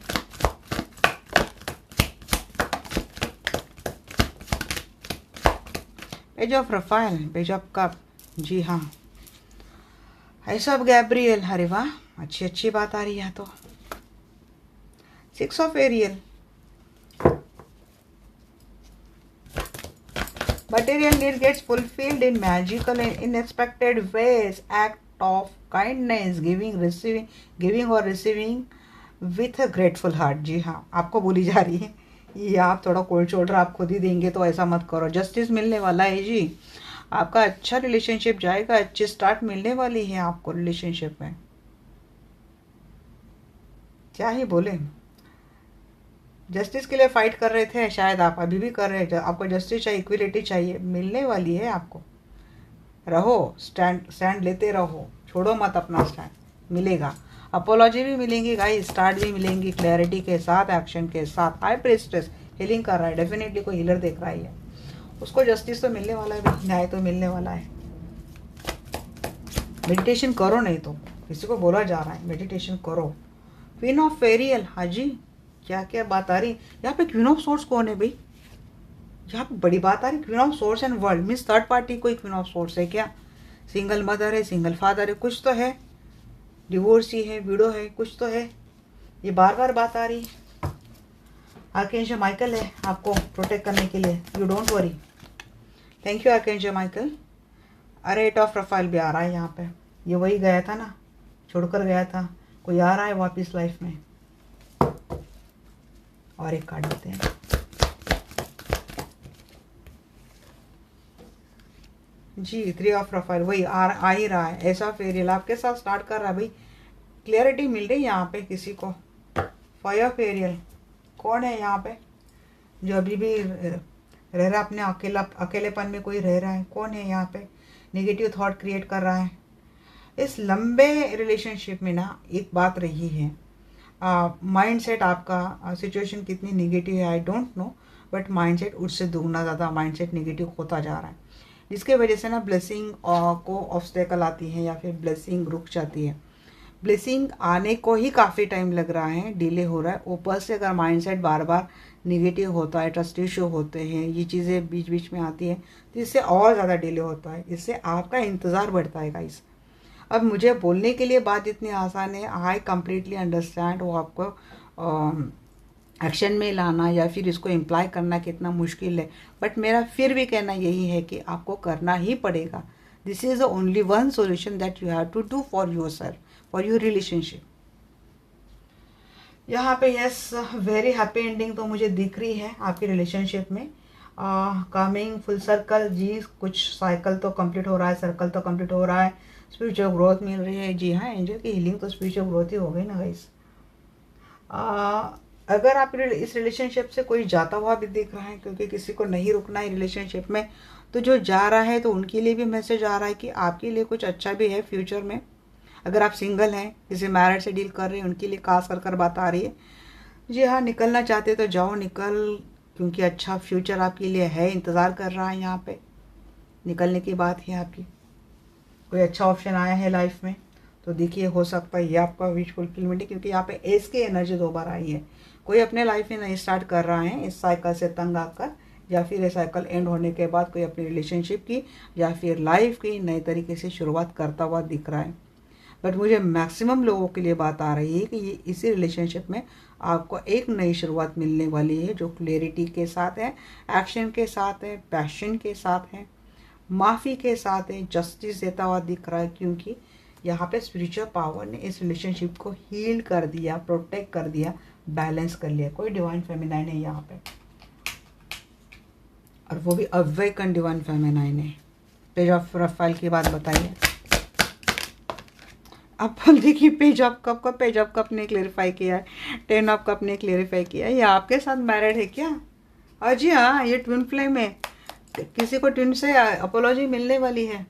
Page of Raphael, page of cup, जी हाँ, एस ऑफ गैब्रियल, अरे वाह, अच्छी बात आ रही है। तो 6 of Ariel, material need gets fulfilled in magical and unexpected ways. Act of kindness, giving or receiving with a grateful heart। जी हाँ, आपको बोली जा रही है ये आप थोड़ा कोल्ड शोल्डर आप खुद ही देंगे तो ऐसा मत करो। जस्टिस मिलने वाला है जी, आपका अच्छा रिलेशनशिप जाएगा, अच्छी स्टार्ट मिलने वाली है आपको रिलेशनशिप में। क्या ही बोले, जस्टिस के लिए फाइट कर रहे थे, शायद आप अभी भी कर रहे हैं। आपको जस्टिस चाहिए, इक्विलिटी चाहिए, मिलने वाली है आपको। रहो, स्टैंड लेते रहो, छोड़ो मत अपना स्टैंड, मिलेगा। अपोलॉजी भी मिलेंगी गाइस, स्टार्ट भी मिलेंगी, क्लैरिटी के साथ, एक्शन के साथ। हाई प्रीस्टेस हीलिंग कर रहा है, डेफिनेटली कोई हीलर देख रहा है, उसको जस्टिस तो मिलने वाला है, न्याय तो मिलने वाला है। मेडिटेशन करो, नहीं तो किसी को बोला जा रहा है मेडिटेशन करो। क्वीन ऑफ फेरियल, हाँ जी, क्या क्या बात आ रही। यहाँ पे क्वीन ऑफ सोर्स कौन है भाई, यहाँ पे बड़ी बात आ रही। Queen of source and world means third party कोई क्वीन ऑफ सोर्स है क्या? सिंगल मदर है, सिंगल फादर है, कुछ तो है, डिवोर्सी है, विडो है, कुछ तो है। ये बार बार बात आ रही। आर्कएंजल माइकल है आपको प्रोटेक्ट करने के लिए, you don't worry. Thank you archangel Michael. अरे 8 ऑफ रफाइल भी आ रहा है यहाँ पे, ये वही गया था ना, छोड़कर गया था, कोई आ रहा है वापिस लाइफ में। और एक कार्ड देते हैं, जी 3 ऑफ रफाइल, वही आ ही रहा है। ऐसा फेरियल आपके साथ स्टार्ट कर रहा है भाई, क्लियरिटी मिल रही है यहाँ पे किसी को। 5 ऑफ एरियल, कौन है यहाँ पे जो अभी भी रह रहा अपने अकेलेपन में, कोई रह रहा है, कौन है यहाँ पे नेगेटिव थॉट क्रिएट कर रहा है। इस लंबे रिलेशनशिप में ना एक बात रही है, माइंडसेट आपका, सिचुएशन कितनी नेगेटिव है I don't no, but mindset उससे दुगना ज़्यादा माइंडसेट नेगेटिव होता जा रहा है, जिसके वजह से ना ब्लेसिंग को ऑब्स्टेकल आती है या फिर ब्लेसिंग रुक जाती है। ब्लेसिंग आने को ही काफ़ी टाइम लग रहा है, डिले हो रहा है। ऊपर से अगर माइंडसेट बार बार नेगेटिव होता है, ट्रस्ट इशू होते हैं, ये चीज़ें बीच बीच में आती हैं, तो इससे और ज़्यादा डिले होता है, इससे आपका इंतज़ार बढ़ता है गाइस। अब मुझे बोलने के लिए बात इतनी आसान है, आई कम्प्लीटली अंडरस्टैंड, वो आपको एक्शन में लाना या फिर इसको इम्प्लाई करना कितना मुश्किल है, बट मेरा फिर भी कहना यही है कि आपको करना ही पड़ेगा। This is the only one solution that you have to do for yourself, for your relationship. यहाँ पे यस, वेरी हैप्पी एंडिंग तो मुझे दिख रही है आपकी रिलेशनशिप में। कमिंग फुल सर्कल जी, कुछ साइकिल तो कंप्लीट हो रहा है, सर्कल तो कंप्लीट हो रहा है, स्पिरिचुअल ग्रोथ मिल रही है। जी हाँ, एंजल की हीलिंग तो स्पिरिचुअल ग्रोथ ही हो गई ना गाइस। अगर आप इस रिलेशनशिप से कोई जाता हुआ भी दिख रहा है, क्योंकि किसी को नहीं रुकना है रिलेशनशिप में, तो जो जा रहा है तो उनके लिए भी मैसेज आ रहा है कि आपके लिए कुछ अच्छा भी है फ्यूचर में। अगर आप सिंगल हैं, किसी मैरिड से डील कर रहे हैं, उनके लिए खास कर बात आ रही है। जी हाँ, निकलना चाहते तो जाओ, निकल, क्योंकि अच्छा फ्यूचर आपके लिए है, इंतज़ार कर रहा है यहाँ पे, निकलने की बात है आपकी। कोई अच्छा ऑप्शन आया है लाइफ में तो देखिए, हो सकता है ये आपका विश फुलफिलमेंट है, क्योंकि यहाँ पे एस की एनर्जी 2 बार आई है। कोई अपने लाइफ में नहीं स्टार्ट कर रहा है इस साइकिल से तंग आकर, या फिर ये साइकिल एंड होने के बाद कोई अपनी रिलेशनशिप की या फिर लाइफ की नए तरीके से शुरुआत करता हुआ दिख रहा है। बट मुझे मैक्सिमम लोगों के लिए बात आ रही है कि ये इसी रिलेशनशिप में आपको एक नई शुरुआत मिलने वाली है, जो क्लैरिटी के साथ है, एक्शन के साथ है, पैशन के साथ है, माफ़ी के साथ है, जस्टिस देता हुआ दिख रहा है, क्योंकि यहाँ पे स्पिरिचुअल पावर ने इस रिलेशनशिप को हील कर दिया, प्रोटेक्ट कर दिया, बैलेंस कर लिया। कोई डिवाइन फेमिनाइन है यहाँ पे, और वो भी अवेकन डिवाइन फेमिनाइन है। पेज ऑफ रफाइल की बात बताइए। अब देखिए, पेज ऑफ कप का, पेज ऑफ कप ने क्लेरिफाई किया है, 10 ऑफ कप ने क्लेरिफाई किया है। ये आपके साथ मैरिड है क्या? जी हाँ, ये ट्विन फ्लेम है, किसी को ट्विन से अपोलॉजी मिलने वाली है।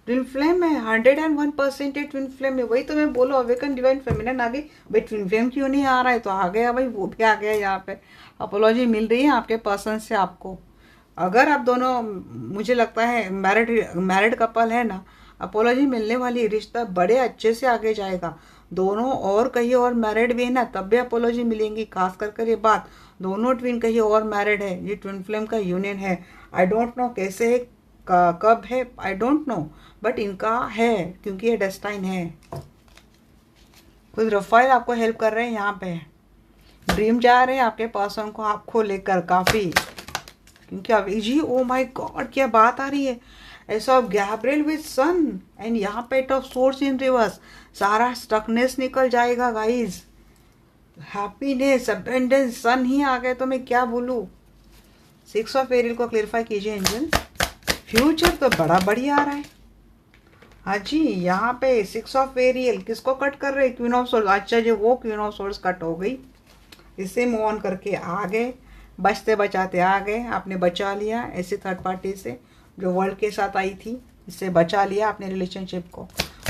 ट्विन फ्लेम है, 101% ट्विन फ्लेम है। वही तो मैं बोलो, अवेकन डिवाइन फेमिनिन आ गई भाई। ट्विन फ्लेम क्यों नहीं आ रहा है? तो आ गया भाई, वो भी आ गया। यहाँ पे अपोलॉजी मिल रही है आपके पर्सन से आपको, अगर आप दोनों, मुझे लगता है मैरिड कपल है ना, अपोलॉजी मिलने वाली, रिश्ता बड़े अच्छे से आगे जाएगा। दोनों और कहीं और मैरिड भी है ना, तब भी अपोलॉजी मिलेंगी। खास कर कर ये बात, दोनों ट्विन कहीं और मैरिड है, ये ट्विन फ्लेम का यूनियन है। आई डोंट नो कैसे है, कब है, आई डोंट नो, बट इनका है, क्योंकि ये डेस्टाइन है। कुछ रफाइल आपको हेल्प कर रहे हैं यहाँ पे। ड्रीम जा रहे हैं आपके पर्सन को आपको लेकर काफ़ी, क्योंकि अभी जी ओ माय गॉड क्या बात आ रही है। ऐसा गैब्रियल विद सन एंड यहाँ पे टॉप सोर्स इन रिवर्स, सारा स्टकनेस निकल जाएगा गाइज। हैप्पीनेस, अबेंडेंस, सन ही आ गए तो मैं क्या बोलूँ। 6 ऑफ एरियल को क्लेरिफाई कीजिए एंजल। फ्यूचर तो बड़ा बढ़िया आ रहा है। हाँ जी, यहाँ पे 6 ऑफ एरियल किसको कट कर रहे हैं, क्वीन ऑफ सोर्स। अच्छा जी, वो क्वीन ऑफ सोर्स कट हो गई, इससे मूव ऑन करके आ गए, बचते बचाते आ गए। आपने बचा लिया ऐसे थर्ड पार्टी से जो वर्ल्ड के साथ आई थी, इससे बचा लिया अपने रिलेशनशिप को।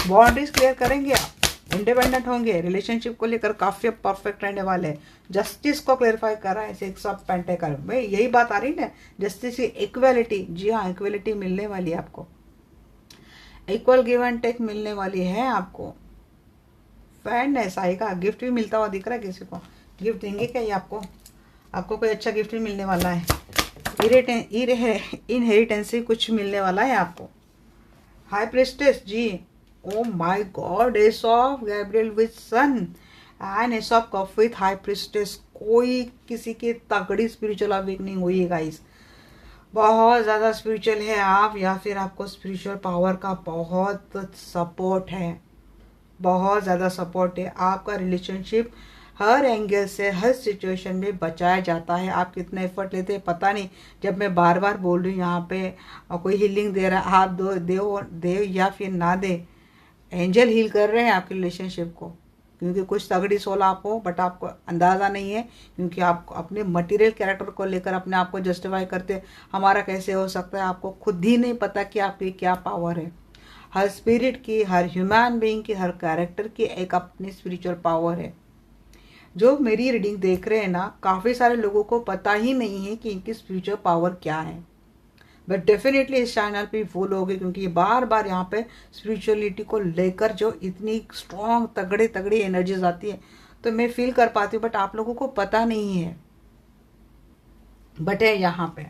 बाउंड्रीज क्लियर करेंगे आप, इंडिपेंडेंट होंगे, रिलेशनशिप को लेकर काफ़ी परफेक्ट रहने वाले हैं। जस्टिस को क्लेरिफाई करा है 6 ऑफ पेंटिकल में, यही बात आ रही ना, जस्टिस की इक्वालिटी। जी हाँ, इक्वालिटी मिलने वाली है आपको, इक्वल गिव एंड टेक मिलने वाली है आपको। फेयरनेस आएगा, गिफ्ट भी मिलता हुआ दिख रहा है किसी को। गिफ्ट देंगे क्या ये आपको, आपको कोई अच्छा गिफ्ट भी मिलने वाला है। इनहेरिटेंस कुछ मिलने वाला है आपको। High priestess ji, oh my God, ace of Gabriel with sun and ace of cup with high priestess. कोई किसी की तगड़ी स्पिरिचुअल अवेकनिंग हुई है गाइस, बहुत ज़्यादा स्पिरिचुअल है आप, या फिर आपको स्पिरिचुअल पावर का बहुत सपोर्ट है, बहुत ज़्यादा सपोर्ट है। आपका रिलेशनशिप हर एंगल से, हर सिचुएशन में बचाया जाता है। आप कितना एफर्ट लेते हैं पता नहीं। जब मैं बार बार बोल रही हूँ यहाँ पे कोई हीलिंग दे रहा है, आप दे या फिर ना दे, एंजल हील कर रहे हैं आपके रिलेशनशिप को, क्योंकि कुछ तगड़ी सोल आप हो, बट आपको अंदाज़ा नहीं है, क्योंकि आप अपने मटेरियल कैरेक्टर को लेकर अपने आप को जस्टिफाई करते, हमारा कैसे हो सकता है। आपको खुद ही नहीं पता कि आपकी क्या पावर है। हर स्पिरिट की, हर ह्यूमन बीइंग की, हर कैरेक्टर की एक अपनी स्पिरिचुअल पावर है। जो मेरी रीडिंग देख रहे हैं ना, काफ़ी सारे लोगों को पता ही नहीं है कि इनकी स्पिरिचुअल पावर क्या है, बट डेफिनेटली इस चैनल पे वो लोग हैं, क्योंकि बार बार यहाँ पे स्पिरिचुअलिटी को लेकर जो इतनी स्ट्रॉन्ग तगड़े तगड़ी एनर्जीज आती है, तो मैं फील कर पाती हूँ, बट आप लोगों को पता नहीं है, बट है यहाँ पे।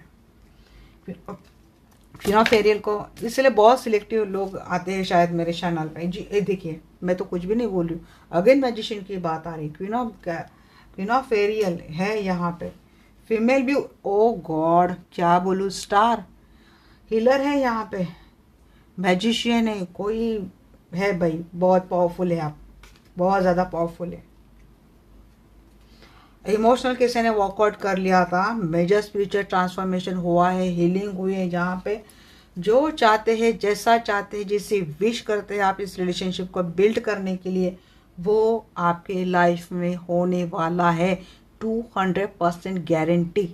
फिर फेरियल को इसलिए बहुत सिलेक्टिव लोग आते हैं शायद मेरे चैनल पे जी। ये देखिए, मैं तो कुछ भी नहीं बोल रही हूँ, अगेन मैजिशियन की बात आ रही। क्वीन ऑफ फेरियल है यहाँ पे, फीमेल भी, ओ गॉड क्या बोलूँ, स्टार हीलर है यहाँ पे, मैजिशियन है, कोई है भाई, बहुत पावरफुल है आप, बहुत ज़्यादा पावरफुल है। इमोशनल किसी ने वॉकआउट कर लिया था, मेजर स्पिरिचुअल ट्रांसफॉर्मेशन हुआ है, हीलिंग हुई है जहाँ पे। जो चाहते हैं, जैसा चाहते हैं, जिसे विश करते हैं आप इस रिलेशनशिप को बिल्ड करने के लिए, वो आपके लाइफ में होने वाला है, 200% गारंटी।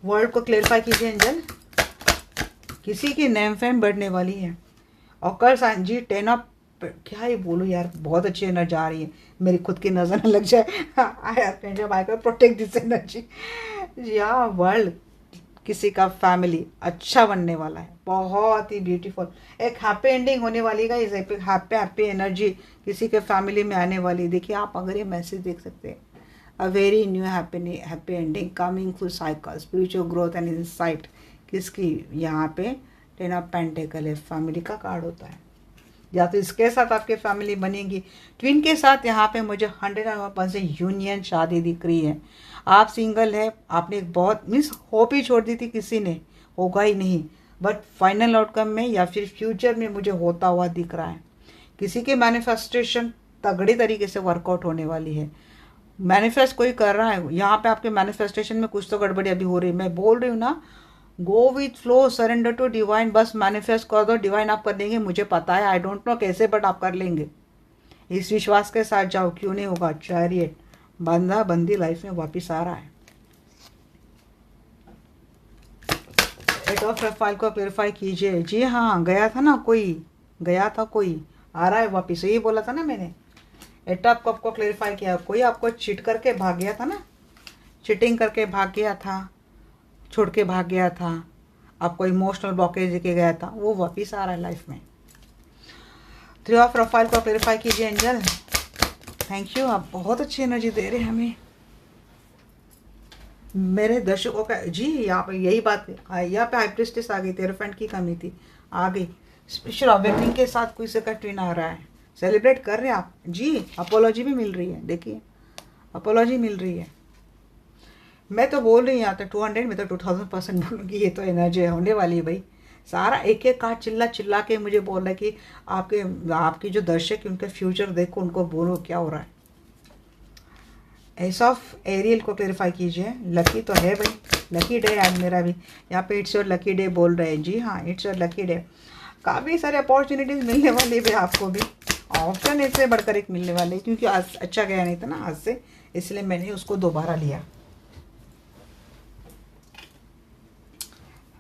वर्ड को क्लेरिफाई कीजिए एंजल। किसी की नेम फेम बढ़ने वाली है। और कल जी 10 ऑफ, क्या ही बोलूँ यार, बहुत अच्छी एनर्जी आ रही है, मेरी खुद की नज़र न लग जाए। आई प्रोटेक्ट दिस एनर्जी। या वर्ल्ड, किसी का फैमिली अच्छा बनने वाला है, बहुत ही ब्यूटीफुल, एक हैप्पी एंडिंग होने वाली का, इस हैप्पी एनर्जी किसी के फैमिली में आने वाली। देखिए आप अगर ये मैसेज देख सकते हैं, a very new happy ending coming full cycle, spiritual growth and insight. किसकी, यहाँ पे 10 ऑफ पेंटिकल है, फैमिली का कार्ड होता है। या तो इसके साथ आपकी फैमिली बनेगी, ट्विन के साथ यहाँ पे मुझे 100% यूनियन शादी दिख रही है। आप सिंगल है, आपने बहुत मीन्स होप ही छोड़ दी थी, किसी ने होगा ही नहीं, बट फाइनल आउटकम में या फिर फ्यूचर में मुझे होता हुआ दिख रहा है। किसी के मैनिफेस्टेशन तगड़ी तरीके से वर्कआउट होने वाली है। मैनिफेस्ट कोई कर रहा है यहाँ पे, आपके मैनिफेस्टेशन में कुछ तो गड़बड़ी अभी हो रही है। मैं बोल रही हूँ ना, go with flow, surrender to divine, बस मैनिफेस्ट कर दो, डिवाइन आप कर देंगे। मुझे पता है, आई डोंट नो कैसे, बट आप कर लेंगे। इस विश्वास के साथ जाओ, क्यों नहीं होगा। चैरियट, बंदा बंदी लाइफ में वापस आ रहा है। एट ऑफ प्रोफाइल को प्योरीफाई कीजिए। जी हाँ, गया था ना कोई, आ रहा है वापस, यही बोला था ना मैंने। एट ऑफ कप को क्लेरिफाई किया, कोई आपको चीट करके भाग गया था ना, चीटिंग करके भाग गया था, छोड़ के भाग गया था, आपको इमोशनल ब्लॉकेज देके गया था, वो वापिस आ रहा है लाइफ में। 3 ऑफ प्रोफाइल को क्लेरिफाई कीजिए एंजल। थैंक यू, आप बहुत अच्छी एनर्जी दे रहे हैं हमें। मेरे दर्शकों का जी यहाँ पे यही बात है, यहाँ पे हाइप्रिस्टेस आ गई, थेरोफेंट की कमी थी, आ गई। स्पेशल अवेकनिंग के साथ कोई से का ट्विन आ रहा है, सेलिब्रेट कर रहे हैं आप जी। अपोलॉजी भी मिल रही है, देखिए अपोलॉजी मिल रही है। मैं तो बोल रही हूँ यहाँ तक 200 में तो 2000% बोलूँगी, ये तो एनर्जी होने वाली है भाई। सारा एक एक कार्ड चिल्ला चिल्ला के मुझे बोल रहा है कि आपके जो दर्शक उनके फ्यूचर देखो, उनको बोलो क्या हो रहा है। एस ऑफ एरियल को क्लेरिफाई कीजिए। लकी तो है भाई, लकी डे आज मेरा भी। यहाँ पे इट्स योर लकी डे बोल रहे हैं जी, हाँ इट्स योर लकी डे। काफ़ी सारे अपॉर्चुनिटीज़ मिलने वाली भी आपको भी, ऑप्शन इससे बढ़कर एक मिलने वाले, क्योंकि आज अच्छा गया नहीं था ना आज से, इसलिए मैंने उसको दोबारा लिया।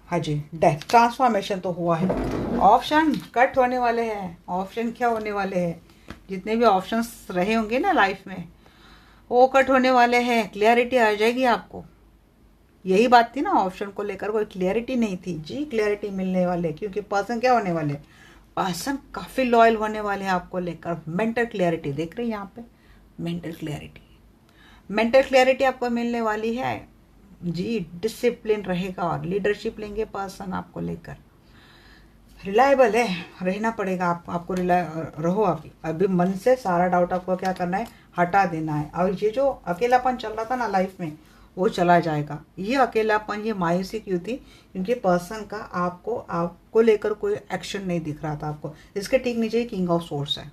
हाँ जी, डेथ ट्रांसफॉर्मेशन तो हुआ है, ऑप्शन कट होने वाले हैं। ऑप्शन क्या होने वाले हैं, जितने भी ऑप्शंस रहे होंगे ना लाइफ में वो कट होने वाले हैं, क्लियरिटी आ जाएगी आपको। यही बात थी ना, ऑप्शन को लेकर कोई क्लियरिटी नहीं थी जी, क्लियरिटी मिलने वाले, क्योंकि पर्सन क्या होने वाले, पर्सन काफ़ी लॉयल होने वाले हैं आपको लेकर। मेंटल क्लियरिटी देख रहे हैं यहाँ पे, मेंटल क्लियरिटी, मेंटल क्लियरिटी आपको मिलने वाली है जी। डिसिप्लिन रहेगा और लीडरशिप लेंगे पर्सन आपको लेकर। रिलायबल है, रहना पड़ेगा आपको रहो। अभी मन से सारा डाउट आपको क्या करना है, हटा देना है। और ये जो अकेलापन चल रहा था ना लाइफ में, वो चला जाएगा। ये अकेलापन, ये मायूसी क्यों थी, क्योंकि पर्सन का आपको लेकर कोई एक्शन नहीं दिख रहा था आपको। इसके ठीक नीचे किंग ऑफ सोर्स है,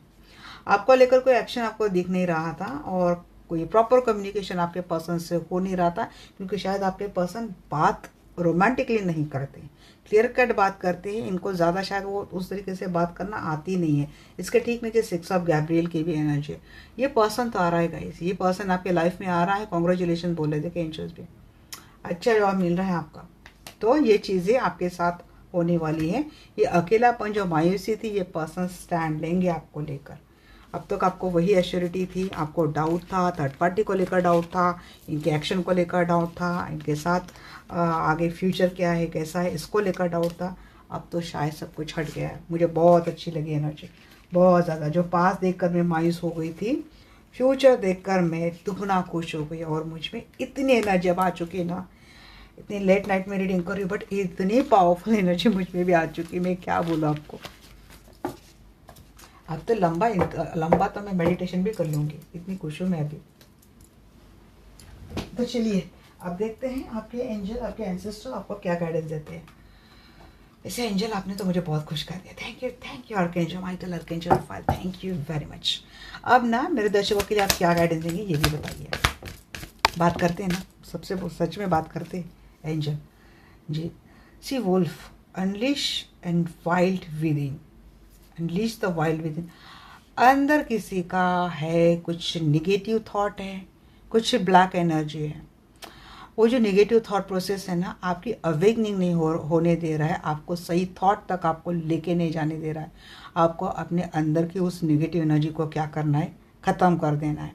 आपको लेकर कोई एक्शन आपको दिख नहीं रहा था, और कोई प्रॉपर कम्युनिकेशन आपके पर्सन से हो नहीं रहा था, क्योंकि शायद आपके पर्सन बात रोमांटिकली नहीं करते, क्लियर कट बात करते हैं। इनको ज़्यादा शायद वो उस तरीके से बात करना आती नहीं है। इसके ठीक नीचे 6 ऑफ गैब्रियल की भी एनर्जी है। ये पर्सन तो आ रहा है गाइस, ये पर्सन आपके लाइफ में आ रहा है। कॉन्ग्रेचुलेशन बोले थे कि एंजल्स भी अच्छा जवाब मिल रहा है आपका। तो ये चीज़ें आपके साथ होने वाली है। ये अकेलापन जो मायूसी थी, ये पर्सन स्टैंड लेंगे आपको लेकर। अब तक आपको वही एश्योरिटी थी, आपको डाउट था, थर्ड पार्टी को लेकर डाउट था, इनके एक्शन को लेकर डाउट था, इनके साथ आगे फ्यूचर क्या है कैसा है इसको लेकर डाउट था। अब तो शायद सब कुछ हट गया है। मुझे बहुत अच्छी लगी एनर्जी, बहुत ज़्यादा। जो पास देखकर मैं मायूस हो गई थी, फ्यूचर देखकर मैं दुगना खुश हो गई। और मुझ में इतनी एनर्जी अब आ चुकी है ना, इतनी लेट नाइट में रीडिंग कर रही हूँ, बट इतनी पावरफुल एनर्जी मुझ में भी आ चुकी है, मैं क्या बोलूँ आपको। अब तो लंबा तो मैं मेडिटेशन भी कर लूँगी, इतनी खुश हूँ मैं अभी। तो चलिए अब देखते हैं आपके एंजल, आपके एंसेस्टर आपको क्या गाइडेंस देते हैं। ऐसे एंजल आपने तो मुझे बहुत खुश कर दिया। Thank you archangel Michael, archangel Raphael, thank you very much. अब ना मेरे दर्शकों के लिए आप क्या गाइडेंस देंगे ये भी बताइए। बात करते हैं ना, सबसे सच में बात करते हैं angel ji. Sea wolf unleash and wild within, unleash the wild within. अंदर किसी का है कुछ निगेटिव थॉट है, कुछ ब्लैक एनर्जी है। वो जो निगेटिव थॉट प्रोसेस है ना, आपकी अवेकनिंग नहीं होने दे रहा है, आपको सही थॉट तक आपको लेके नहीं जाने दे रहा है। आपको अपने अंदर की उस निगेटिव एनर्जी को क्या करना है, ख़त्म कर देना है।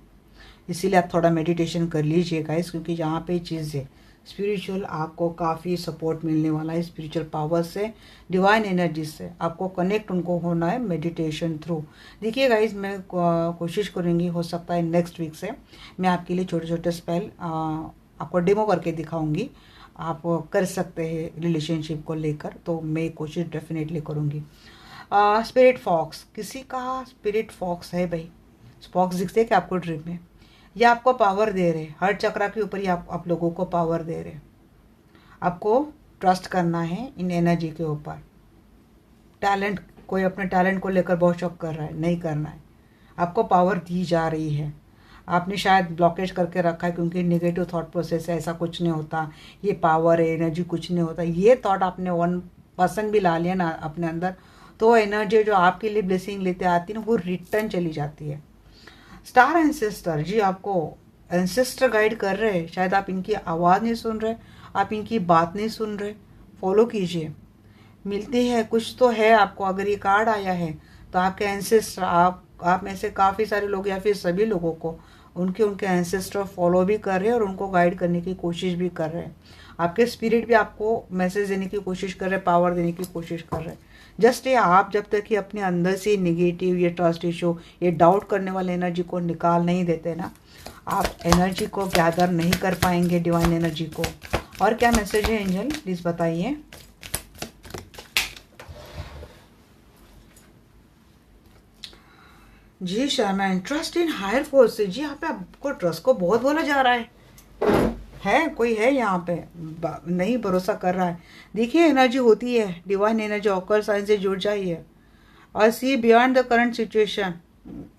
इसीलिए आप थोड़ा मेडिटेशन कर लीजिएगा इस, क्योंकि यहाँ पे चीज़ें स्पिरिचुअल आपको काफ़ी सपोर्ट मिलने वाला है। स्पिरिचुअल पावर से, डिवाइन एनर्जी से आपको कनेक्ट उनको होना है मेडिटेशन थ्रू। देखिए गाइज, मैं कोशिश करूँगी, हो सकता है नेक्स्ट वीक से मैं आपके लिए छोटे छोटे स्पेल आपको डेमो करके दिखाऊंगी। आप कर सकते हैं रिलेशनशिप को लेकर, तो मैं कोशिश डेफिनेटली करूँगी। स्पिरिट फॉक्स, किसी का स्पिरिट फॉक्स है भाई, फॉक्स दिखते हैं कि आपको ड्रीम में, ये आपको पावर दे रहे, हर चक्रा के ऊपर ही आप लोगों को पावर दे रहे। आपको ट्रस्ट करना है इन एनर्जी के ऊपर। टैलेंट, कोई अपने टैलेंट को लेकर बहुत शौक कर रहा है, नहीं करना है। आपको पावर दी जा रही है। आपने शायद ब्लॉकेज करके रखा है, क्योंकि नेगेटिव थॉट प्रोसेस है, ऐसा कुछ नहीं होता, ये पावर है, एनर्जी कुछ नहीं होता। ये थॉट आपने 1% भी ला लिया ना अपने अंदर, तो एनर्जी जो आपके लिए ब्लेसिंग लेते आती है ना, वो रिटर्न चली जाती है। स्टार एंसेस्टर जी आपको एंसेस्टर गाइड कर रहे हैं। शायद आप इनकी आवाज़ नहीं सुन रहे, आप इनकी बात नहीं सुन रहे, फॉलो कीजिए, मिलती है कुछ तो है आपको। अगर ये कार्ड आया है तो आपके एंसेस्टर, आप में से काफ़ी सारे लोग या फिर सभी लोगों को उनके उनके एंसेस्टर फॉलो भी कर रहे हैं और उनको गाइड करने की कोशिश भी कर रहे हैं। आपके स्पिरिट भी आपको मैसेज देने की कोशिश कर रहे हैं, पावर देने की कोशिश कर रहे हैं। जस्ट ये आप जब तक कि अपने अंदर से निगेटिव, ये ट्रस्ट इशू, ये डाउट करने वाले एनर्जी को निकाल नहीं देते ना, आप एनर्जी को गैदर नहीं कर पाएंगे, डिवाइन एनर्जी को। और क्या मैसेज है एंजल, प्लीज बताइए। जी Sharma, trust in higher force. जी यहाँ पे आपको ट्रस्ट को बहुत बोला जा रहा है कोई है यहाँ पे नहीं भरोसा कर रहा है। देखिए एनर्जी होती है, डिवाइन एनर्जी ऑकर साइन से जुड़ जाइए और see beyond the current situation.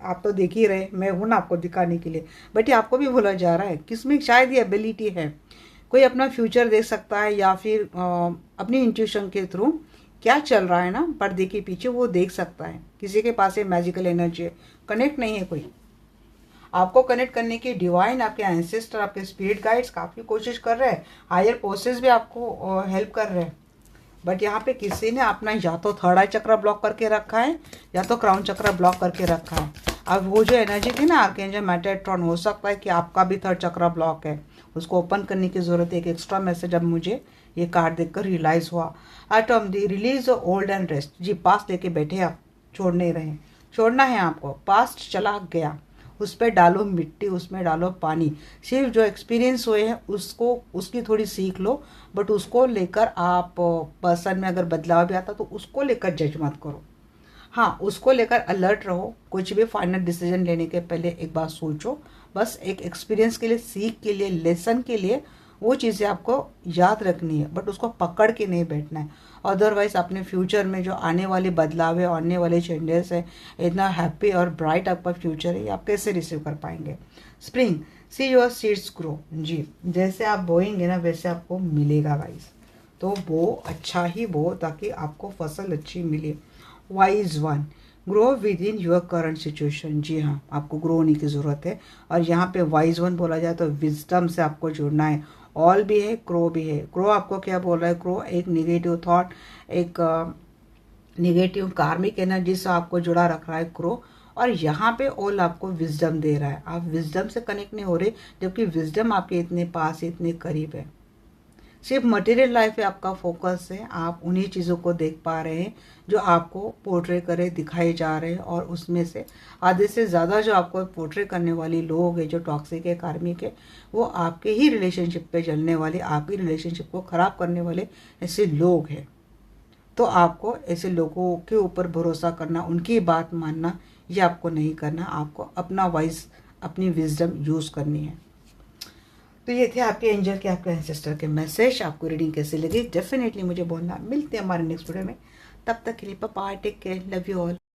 आप तो देख ही रहे, मैं हूं ना आपको दिखाने के लिए, बट ये आपको भी बोला जा रहा है। किसमें शायद ये एबिलिटी है, कोई अपना फ्यूचर देख सकता है या फिर अपनी इंट्यूशन के थ्रू क्या चल रहा है ना पर्दे के पीछे वो देख सकता है। किसी के पास ये मैजिकल एनर्जी है, कनेक्ट नहीं है कोई, आपको कनेक्ट करने की डिवाइन, आपके एंसेस्टर, आपके स्पिरिट गाइड्स काफ़ी कोशिश कर रहे हैं, हायर फोर्सेस भी आपको हेल्प कर रहे हैं। बट यहाँ पे किसी ने अपना या तो थर्ड आई चक्र ब्लॉक करके रखा है या तो क्राउन चक्र ब्लॉक करके रखा है। अब वो जो एनर्जी थी ना आर्कएंजल मेटाट्रॉन, हो सकता है कि आपका भी थर्ड चक्र ब्लॉक है, उसको ओपन करने की जरूरत है। एक एक्स्ट्रा मैसेज अब मुझे ये कार्ड देखकर रियलाइज हुआ। एटम the release old and rest. जी पास्ट लेके बैठे आप, छोड़ नहीं रहे, छोड़ना है आपको। पास्ट चला गया, उस पर डालो मिट्टी, उसमें डालो पानी। सिर्फ जो एक्सपीरियंस हुए हैं उसको, उसकी थोड़ी सीख लो, बट उसको लेकर आप पर्सन में अगर बदलाव भी आता तो उसको लेकर जज मत करो। हाँ, उसको लेकर अलर्ट रहो। कुछ भी फाइनल डिसीजन लेने के पहले एक बार सोचो। बस एक एक्सपीरियंस के लिए, सीख के लिए, लेसन के लिए वो चीज़ें आपको याद रखनी है, बट उसको पकड़ के नहीं बैठना है। अदरवाइज अपने फ्यूचर में जो आने वाले बदलाव है, आने वाले चेंजेस है, इतना हैप्पी और ब्राइट आपका फ्यूचर है, आप कैसे रिसीव कर पाएंगे। Spring, see your seeds grow. जी जैसे आप बोएंगे ना वैसे आपको मिलेगा गाइस, तो बो अच्छा ही बो ताकि आपको फसल अच्छी मिले। Wise one, grow within your current situation. जी हाँ, आपको ग्रो होने की ज़रूरत है। और यहाँ पे वाइज वन बोला जाए तो विजडम से आपको जुड़ना है। ऑल भी है, क्रो भी है। क्रो आपको क्या बोल रहा है, क्रो एक निगेटिव थॉट, एक निगेटिव कार्मिक एनर्जी से आपको जुड़ा रख रहा है क्रो। और यहाँ पे ऑल आपको विजडम दे रहा है, आप विजडम से कनेक्ट नहीं हो रहे, जबकि विजडम आपके इतने पास, इतने करीब है। सिर्फ मटेरियल लाइफ पे आपका फोकस है, आप उन्हीं चीज़ों को देख पा रहे हैं जो आपको पोर्ट्रे करे, दिखाए जा रहे हैं। और उसमें से आधे से ज़्यादा जो आपको पोर्ट्रे करने वाली लोग हैं, जो टॉक्सिक है, कार्मिक है, वो आपके ही रिलेशनशिप पे चलने वाले, आपकी रिलेशनशिप को ख़राब करने वाले ऐसे लोग हैं। तो आपको ऐसे लोगों के ऊपर भरोसा करना, उनकी बात मानना, ये आपको नहीं करना। आपको अपना वाइज, अपनी विजडम यूज़ करनी है। तो ये थे आपके एंजल के, आपके एंसेस्टर के मैसेज। आपको रीडिंग कैसे लगी डेफिनेटली मुझे बोलना। मिलते हैं हमारे नेक्स्ट वीडियो में, तब तक के लिए bye, take care, love you all.